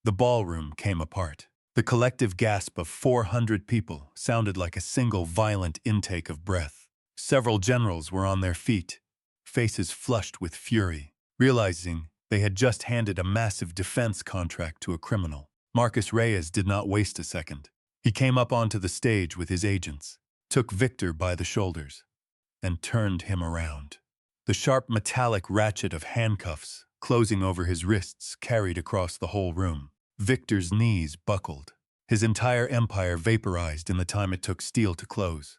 The ballroom came apart. The collective gasp of 400 people sounded like a single violent intake of breath. Several generals were on their feet, faces flushed with fury, realizing they had just handed a massive defense contract to a criminal. Marcus Reyes did not waste a second. He came up onto the stage with his agents, took Victor by the shoulders, and turned him around. The sharp metallic ratchet of handcuffs closing over his wrists carried across the whole room. Victor's knees buckled. His entire empire vaporized in the time it took steel to close.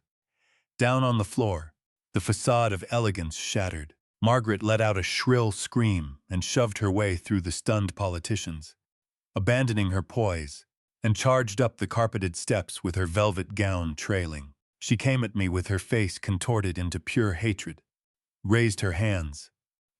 Down on the floor, the facade of elegance shattered. Margaret let out a shrill scream and shoved her way through the stunned politicians, abandoning her poise, and charged up the carpeted steps with her velvet gown trailing. She came at me with her face contorted into pure hatred, raised her hands,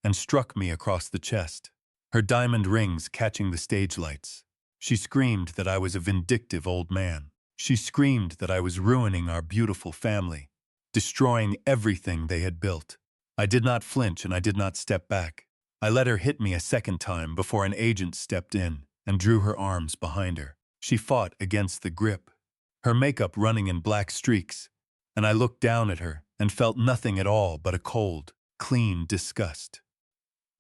and struck me across the chest, her diamond rings catching the stage lights. She screamed that I was a vindictive old man. She screamed that I was ruining our beautiful family, destroying everything they had built. I did not flinch and I did not step back. I let her hit me a second time before an agent stepped in and drew her arms behind her. She fought against the grip, her makeup running in black streaks, and I looked down at her and felt nothing at all but a cold, clean disgust.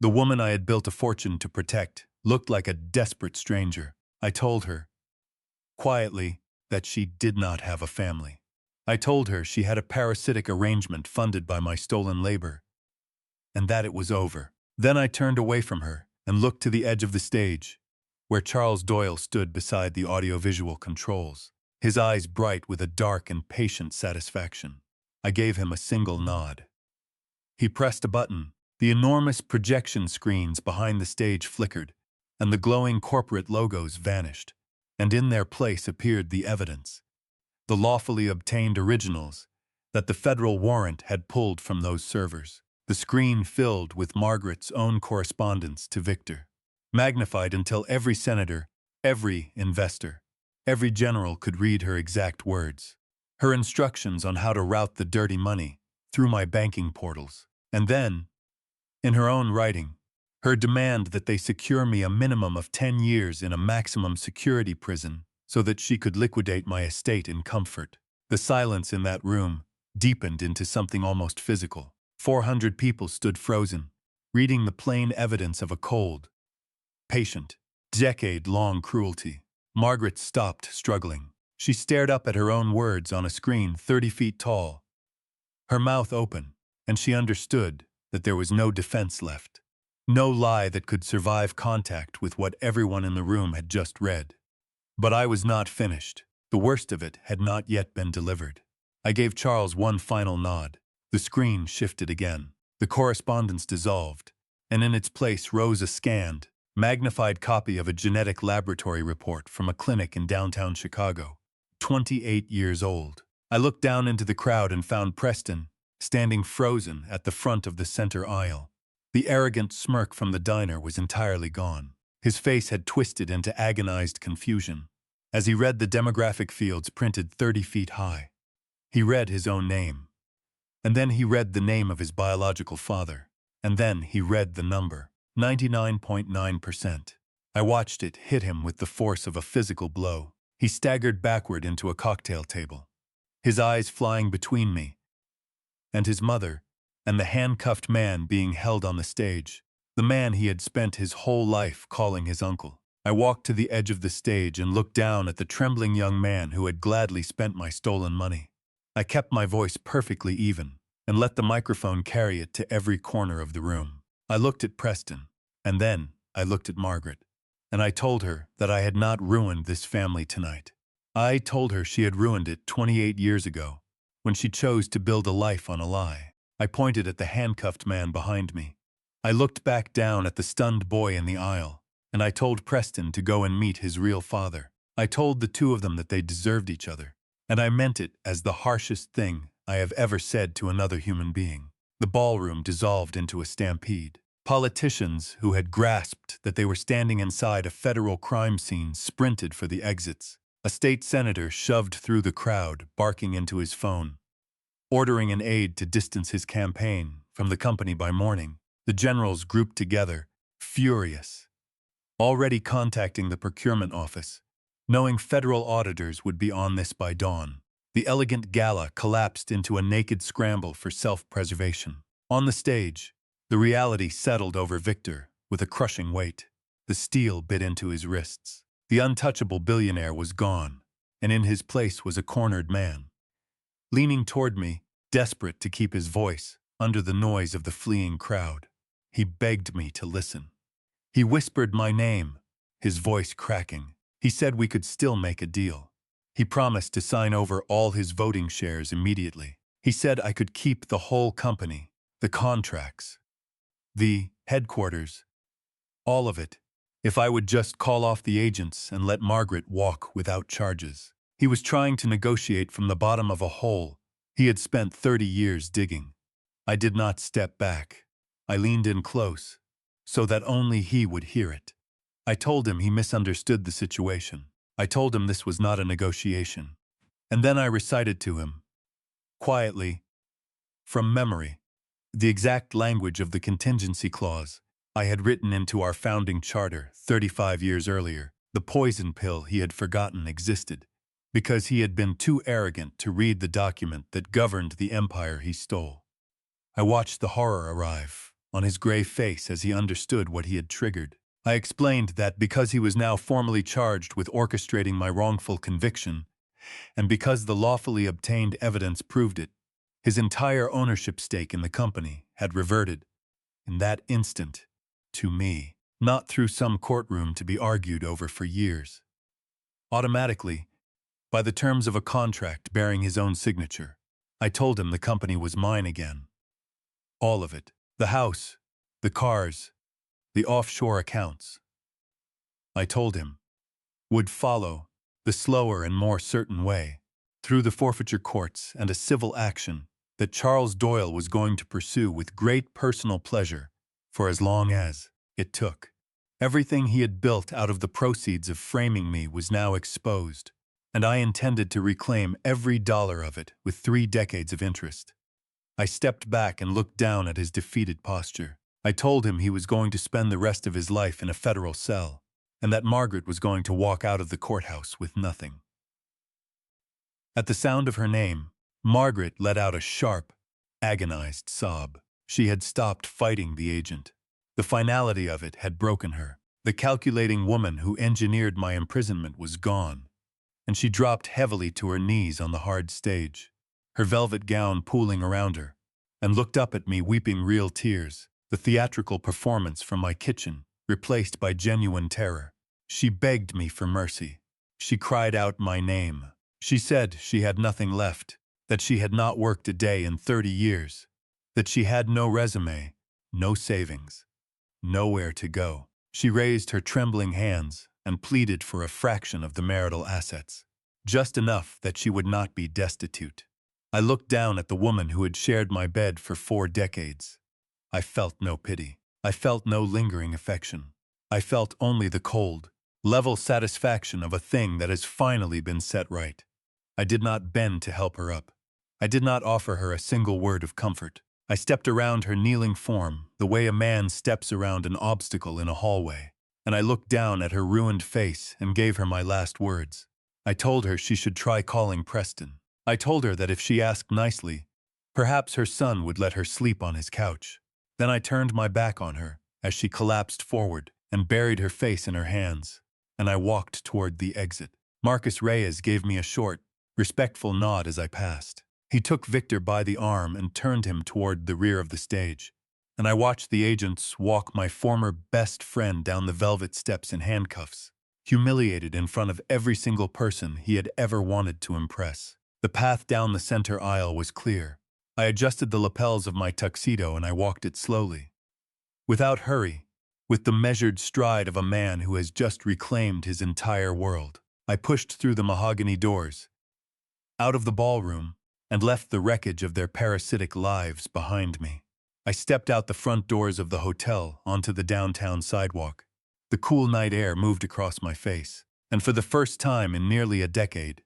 The woman I had built a fortune to protect looked like a desperate stranger. I told her, quietly, that she did not have a family. I told her she had a parasitic arrangement funded by my stolen labor, and that it was over. Then I turned away from her and looked to the edge of the stage, where Charles Doyle stood beside the audiovisual controls, his eyes bright with a dark and patient satisfaction. I gave him a single nod. He pressed a button. The enormous projection screens behind the stage flickered, and the glowing corporate logos vanished, and in their place appeared the evidence, the lawfully obtained originals that the federal warrant had pulled from those servers. The screen filled with Margaret's own correspondence to Victor, magnified until every senator, every investor, every general could read her exact words. Her instructions on how to route the dirty money through my banking portals. And then, in her own writing, her demand that they secure me a minimum of 10 years in a maximum security prison so that she could liquidate my estate in comfort. The silence in that room deepened into something almost physical. 400 people stood frozen, reading the plain evidence of a cold, patient, decade-long cruelty. Margaret stopped struggling. She stared up at her own words on a screen 30 feet tall, her mouth open, and she understood that there was no defense left. No lie that could survive contact with what everyone in the room had just read. But I was not finished. The worst of it had not yet been delivered. I gave Charles one final nod. The screen shifted again. The correspondence dissolved, and in its place rose a scanned, magnified copy of a genetic laboratory report from a clinic in downtown Chicago, 28 years old. I looked down into the crowd and found Preston, standing frozen at the front of the center aisle. The arrogant smirk from the diner was entirely gone. His face had twisted into agonized confusion. As he read the demographic fields printed 30 feet high, he read his own name. And then he read the name of his biological father. And then he read the number, 99.9%. I watched it hit him with the force of a physical blow. He staggered backward into a cocktail table, his eyes flying between me and his mother, and the handcuffed man being held on the stage, the man he had spent his whole life calling his uncle. I walked to the edge of the stage and looked down at the trembling young man who had gladly spent my stolen money. I kept my voice perfectly even and let the microphone carry it to every corner of the room. I looked at Preston, and then I looked at Margaret, and I told her that I had not ruined this family tonight. I told her she had ruined it 28 years ago, when she chose to build a life on a lie. I pointed at the handcuffed man behind me. I looked back down at the stunned boy in the aisle, and I told Preston to go and meet his real father. I told the two of them that they deserved each other, and I meant it as the harshest thing I have ever said to another human being. The ballroom dissolved into a stampede. Politicians who had grasped that they were standing inside a federal crime scene sprinted for the exits. A state senator shoved through the crowd, barking into his phone, ordering an aide to distance his campaign from the company by morning. The generals grouped together, furious, already contacting the procurement office, knowing federal auditors would be on this by dawn. The elegant gala collapsed into a naked scramble for self-preservation. On the stage, the reality settled over Victor with a crushing weight. The steel bit into his wrists. The untouchable billionaire was gone, and in his place was a cornered man, leaning toward me, desperate to keep his voice under the noise of the fleeing crowd. He begged me to listen. He whispered my name, his voice cracking. He said we could still make a deal. He promised to sign over all his voting shares immediately. He said I could keep the whole company, the contracts, the headquarters, all of it, if I would just call off the agents and let Margaret walk without charges. He was trying to negotiate from the bottom of a hole he had spent 30 years digging. I did not step back. I leaned in close, so that only he would hear it. I told him he misunderstood the situation. I told him this was not a negotiation. And then I recited to him, quietly, from memory, the exact language of the contingency clause I had written into our founding charter 35 years earlier. The poison pill he had forgotten existed, because he had been too arrogant to read the document that governed the empire he stole. I watched the horror arrive on his gray face as he understood what he had triggered. I explained that because he was now formally charged with orchestrating my wrongful conviction, and because the lawfully obtained evidence proved it, his entire ownership stake in the company had reverted. in that instant, to me, not through some courtroom to be argued over for years. Automatically, by the terms of a contract bearing his own signature, I told him the company was mine again. All of it. The house, the cars, the offshore accounts. I told him, would follow the slower and more certain way, through the forfeiture courts and a civil action that Charles Doyle was going to pursue with great personal pleasure for as long as it took. Everything he had built out of the proceeds of framing me was now exposed, and I intended to reclaim every dollar of it with 3 decades of interest. I stepped back and looked down at his defeated posture. I told him he was going to spend the rest of his life in a federal cell, and that Margaret was going to walk out of the courthouse with nothing. At the sound of her name, Margaret let out a sharp, agonized sob. She had stopped fighting the agent. The finality of it had broken her. The calculating woman who engineered my imprisonment was gone, and she dropped heavily to her knees on the hard stage, her velvet gown pooling around her, and looked up at me weeping real tears, the theatrical performance from my kitchen, replaced by genuine terror. She begged me for mercy. She cried out my name. She said she had nothing left, that she had not worked a day in 30 years, that she had no resume, no savings, nowhere to go. She raised her trembling hands and pleaded for a fraction of the marital assets, just enough that she would not be destitute. I looked down at the woman who had shared my bed for 4 decades. I felt no pity. I felt no lingering affection. I felt only the cold, level satisfaction of a thing that has finally been set right. I did not bend to help her up. I did not offer her a single word of comfort. I stepped around her kneeling form the way a man steps around an obstacle in a hallway, and I looked down at her ruined face and gave her my last words. I told her she should try calling Preston. I told her that if she asked nicely, perhaps her son would let her sleep on his couch. Then I turned my back on her as she collapsed forward and buried her face in her hands, and I walked toward the exit. Marcus Reyes gave me a short, respectful nod as I passed. He took Victor by the arm and turned him toward the rear of the stage, and I watched the agents walk my former best friend down the velvet steps in handcuffs, humiliated in front of every single person he had ever wanted to impress. The path down the center aisle was clear. I adjusted the lapels of my tuxedo and I walked it slowly, without hurry, with the measured stride of a man who has just reclaimed his entire world. I pushed through the mahogany doors, out of the ballroom, and left the wreckage of their parasitic lives behind me. I stepped out the front doors of the hotel onto the downtown sidewalk. The cool night air moved across my face, and for the first time in nearly a decade,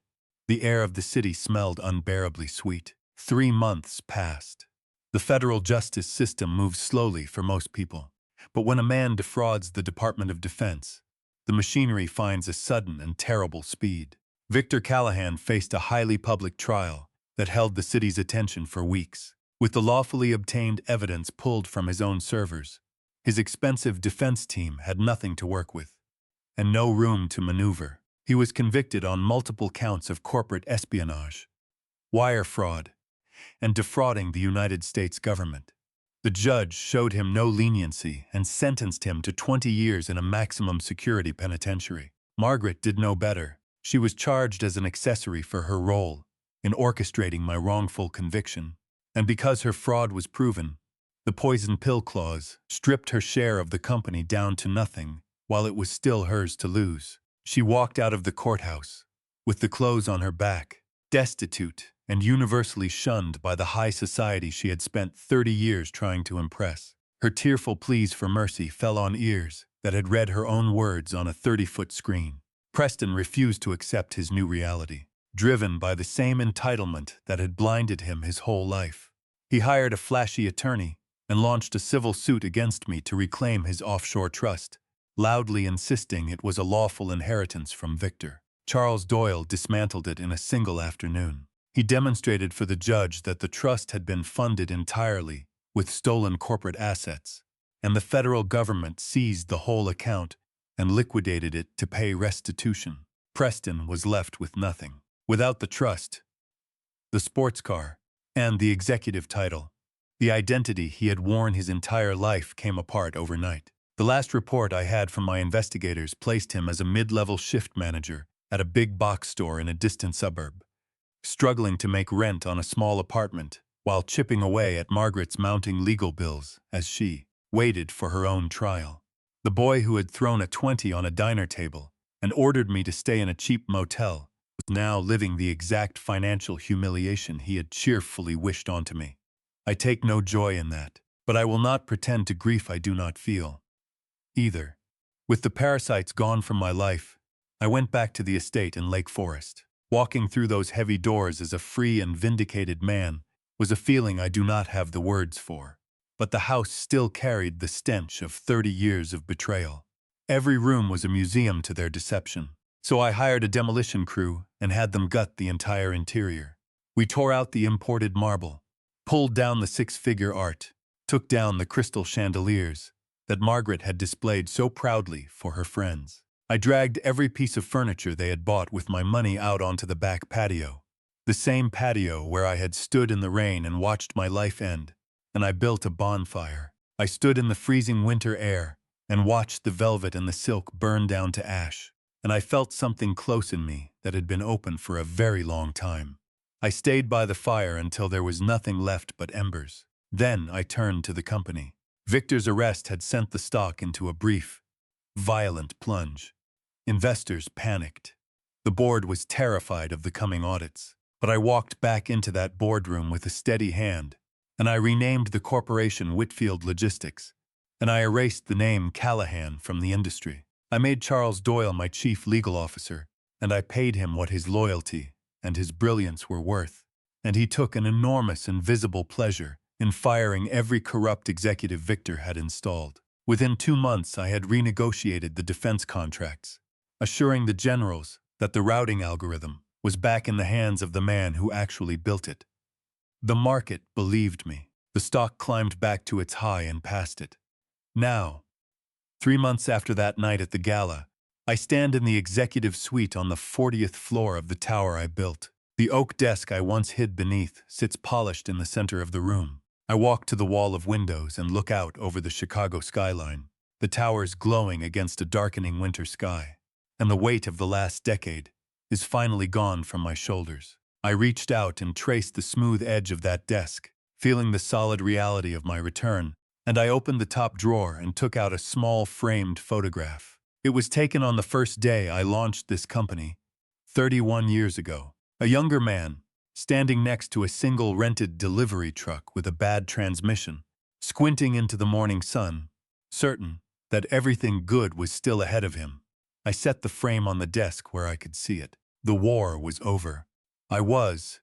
the air of the city smelled unbearably sweet. 3 months passed. The federal justice system moves slowly for most people, but when a man defrauds the Department of Defense, the machinery finds a sudden and terrible speed. Victor Callahan faced a highly public trial that held the city's attention for weeks. With the lawfully obtained evidence pulled from his own servers, his expensive defense team had nothing to work with, and no room to maneuver. He was convicted on multiple counts of corporate espionage, wire fraud, and defrauding the United States government. The judge showed him no leniency and sentenced him to 20 years in a maximum security penitentiary. Margaret did no better. She was charged as an accessory for her role in orchestrating my wrongful conviction, and because her fraud was proven, the poison pill clause stripped her share of the company down to nothing while it was still hers to lose. She walked out of the courthouse with the clothes on her back, destitute and universally shunned by the high society she had spent 30 years trying to impress. Her tearful pleas for mercy fell on ears that had read her own words on a 30-foot screen. Preston refused to accept his new reality, driven by the same entitlement that had blinded him his whole life. He hired a flashy attorney and launched a civil suit against me to reclaim his offshore trust, loudly insisting it was a lawful inheritance from Victor. Charles Doyle dismantled it in a single afternoon. He demonstrated for the judge that the trust had been funded entirely with stolen corporate assets, and the federal government seized the whole account and liquidated it to pay restitution. Preston was left with nothing. Without the trust, the sports car, and the executive title, The identity he had worn his entire life came apart overnight. The last report I had from my investigators placed him as a mid-level shift manager at a big box store in a distant suburb, struggling to make rent on a small apartment while chipping away at Margaret's mounting legal bills as she waited for her own trial. The boy who had thrown a 20 on a diner table and ordered me to stay in a cheap motel was now living the exact financial humiliation he had cheerfully wished onto me. I take no joy in that, but I will not pretend to grief I do not feel either. With the parasites gone from my life, I went back to the estate in Lake Forest. Walking through those heavy doors as a free and vindicated man was a feeling I do not have the words for. But the house still carried the stench of 30 years of betrayal. Every room was a museum to their deception. So I hired a demolition crew and had them gut the entire interior. We tore out the imported marble, pulled down the six-figure art, took down the crystal chandeliers that Margaret had displayed so proudly for her friends. I dragged every piece of furniture they had bought with my money out onto the back patio, the same patio where I had stood in the rain and watched my life end, and I built a bonfire. I stood in the freezing winter air and watched the velvet and the silk burn down to ash, and I felt something close in me that had been open for a very long time. I stayed by the fire until there was nothing left but embers. Then I turned to the company. Victor's arrest had sent the stock into a brief, violent plunge. Investors panicked. The board was terrified of the coming audits. But I walked back into that boardroom with a steady hand, and I renamed the corporation Whitfield Logistics, and I erased the name Callahan from the industry. I made Charles Doyle my chief legal officer, and I paid him what his loyalty and his brilliance were worth. And he took an enormous and visible pleasure in firing every corrupt executive Victor had installed. Within 2 months, I had renegotiated the defense contracts, assuring the generals that the routing algorithm was back in the hands of the man who actually built it. The market believed me. The stock climbed back to its high and past it. Now, 3 months after that night at the gala, I stand in the executive suite on the 40th floor of the tower I built. The oak desk I once hid beneath sits polished in the center of the room. I walk to the wall of windows and look out over the Chicago skyline, the towers glowing against a darkening winter sky. And the weight of the last decade is finally gone from my shoulders. I reached out and traced the smooth edge of that desk, feeling the solid reality of my return, and I opened the top drawer and took out a small framed photograph. It was taken on the first day I launched this company, 31 years ago. A younger man, standing next to a single rented delivery truck with a bad transmission, squinting into the morning sun, certain that everything good was still ahead of him. I set the frame on the desk where I could see it. The war was over. I was,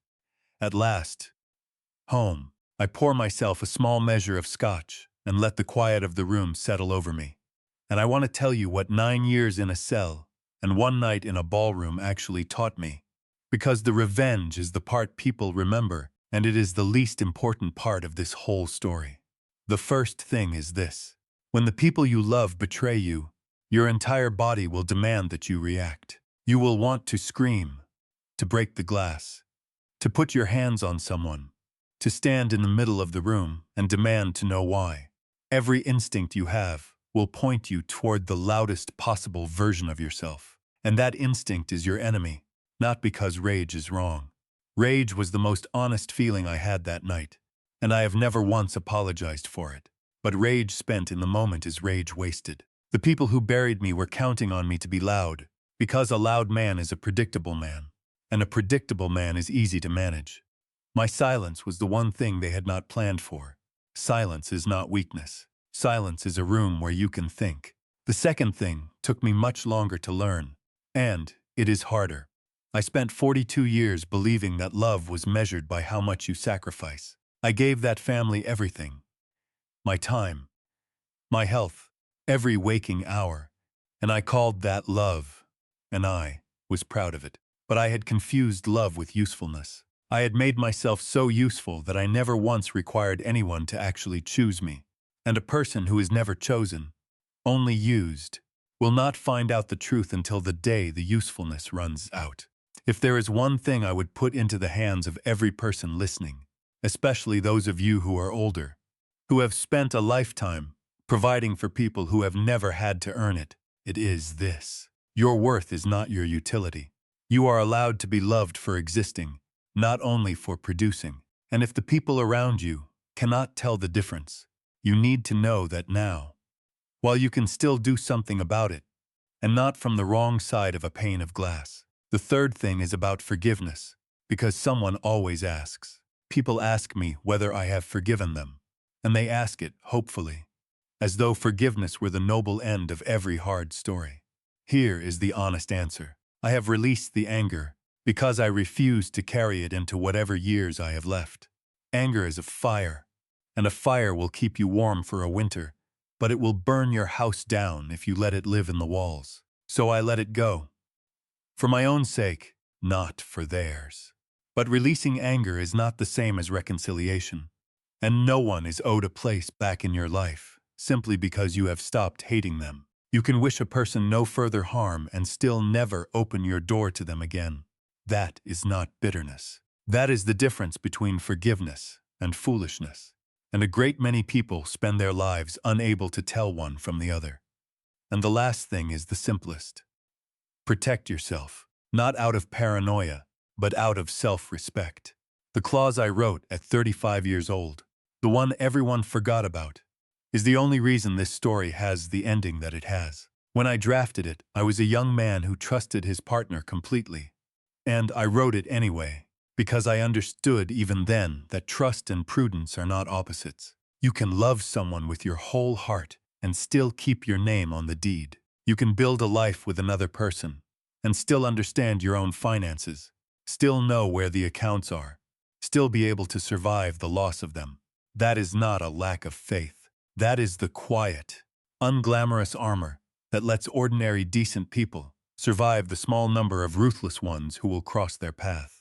at last, home. I pour myself a small measure of scotch and let the quiet of the room settle over me. And I want to tell you what 9 years in a cell and 1 night in a ballroom actually taught me. Because the revenge is the part people remember, and it is the least important part of this whole story. The first thing is this: when the people you love betray you, your entire body will demand that you react. You will want to scream, to break the glass, to put your hands on someone, to stand in the middle of the room and demand to know why. Every instinct you have will point you toward the loudest possible version of yourself. And that instinct is your enemy. Not because rage is wrong. Rage was the most honest feeling I had that night, and I have never once apologized for it. But rage spent in the moment is rage wasted. The people who buried me were counting on me to be loud, because a loud man is a predictable man, and a predictable man is easy to manage. My silence was the one thing they had not planned for. Silence is not weakness. Silence is a room where you can think. The second thing took me much longer to learn, and it is harder. I spent 42 years believing that love was measured by how much you sacrifice. I gave that family everything. My time, my health, every waking hour, and I called that love, and I was proud of it. But I had confused love with usefulness. I had made myself so useful that I never once required anyone to actually choose me. And a person who is never chosen, only used, will not find out the truth until the day the usefulness runs out. If there is one thing I would put into the hands of every person listening, especially those of you who are older, who have spent a lifetime providing for people who have never had to earn it. It is this. Your worth is not your utility. You are allowed to be loved for existing, not only for producing. And if the people around you cannot tell the difference, you need to know that now, while you can still do something about it, and not from the wrong side of a pane of glass. The third thing is about forgiveness, because someone always asks. People ask me whether I have forgiven them, and they ask it, hopefully, as though forgiveness were the noble end of every hard story. Here is the honest answer. I have released the anger because I refuse to carry it into whatever years I have left. Anger is a fire, and a fire will keep you warm for a winter, but it will burn your house down if you let it live in the walls. So I let it go. For my own sake, not for theirs. But releasing anger is not the same as reconciliation, and no one is owed a place back in your life simply because you have stopped hating them. You can wish a person no further harm and still never open your door to them again. That is not bitterness. That is the difference between forgiveness and foolishness. And a great many people spend their lives unable to tell one from the other. And the last thing is the simplest. Protect yourself, not out of paranoia, but out of self-respect. The clause I wrote at 35 years old, the one everyone forgot about, is the only reason this story has the ending that it has. When I drafted it, I was a young man who trusted his partner completely. And I wrote it anyway, because I understood even then that trust and prudence are not opposites. You can love someone with your whole heart and still keep your name on the deed. You can build a life with another person and still understand your own finances, still know where the accounts are, still be able to survive the loss of them. That is not a lack of faith. That is the quiet, unglamorous armor that lets ordinary decent people survive the small number of ruthless ones who will cross their path.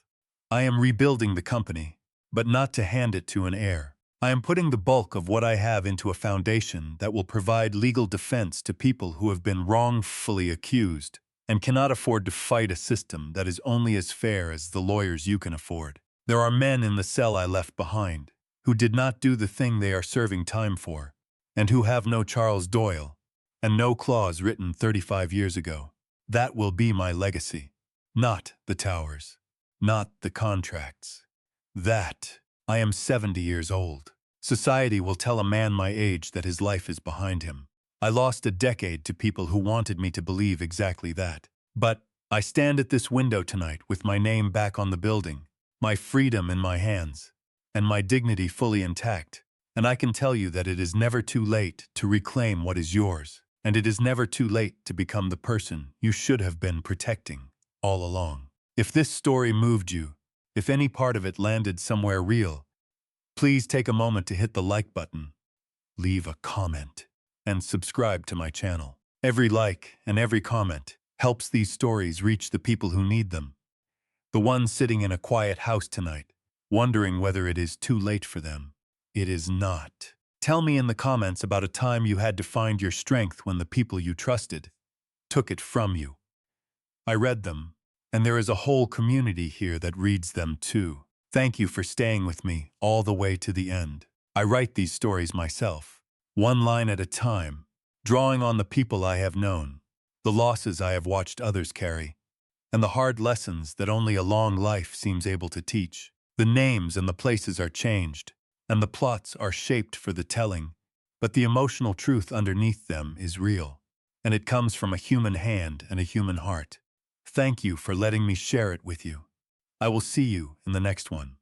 I am rebuilding the company, but not to hand it to an heir. I am putting the bulk of what I have into a foundation that will provide legal defense to people who have been wrongfully accused and cannot afford to fight a system that is only as fair as the lawyers you can afford. There are men in the cell I left behind who did not do the thing they are serving time for, and who have no Charles Doyle and no clause written 35 years ago. That will be my legacy, not the towers, not the contracts. I am 70 years old. Society will tell a man my age that his life is behind him. I lost a decade to people who wanted me to believe exactly that. But I stand at this window tonight with my name back on the building, my freedom in my hands, and my dignity fully intact. And I can tell you that it is never too late to reclaim what is yours, and it is never too late to become the person you should have been protecting all along. If this story moved you, if any part of it landed somewhere real, please take a moment to hit the like button, leave a comment, and subscribe to my channel. Every like and every comment helps these stories reach the people who need them. The ones sitting in a quiet house tonight, wondering whether it is too late for them. It is not. Tell me in the comments about a time you had to find your strength when the people you trusted took it from you. I read them, and there is a whole community here that reads them too. Thank you for staying with me all the way to the end. I write these stories myself, one line at a time, drawing on the people I have known, the losses I have watched others carry, and the hard lessons that only a long life seems able to teach. The names and the places are changed, and the plots are shaped for the telling, but the emotional truth underneath them is real, and it comes from a human hand and a human heart. Thank you for letting me share it with you. I will see you in the next one.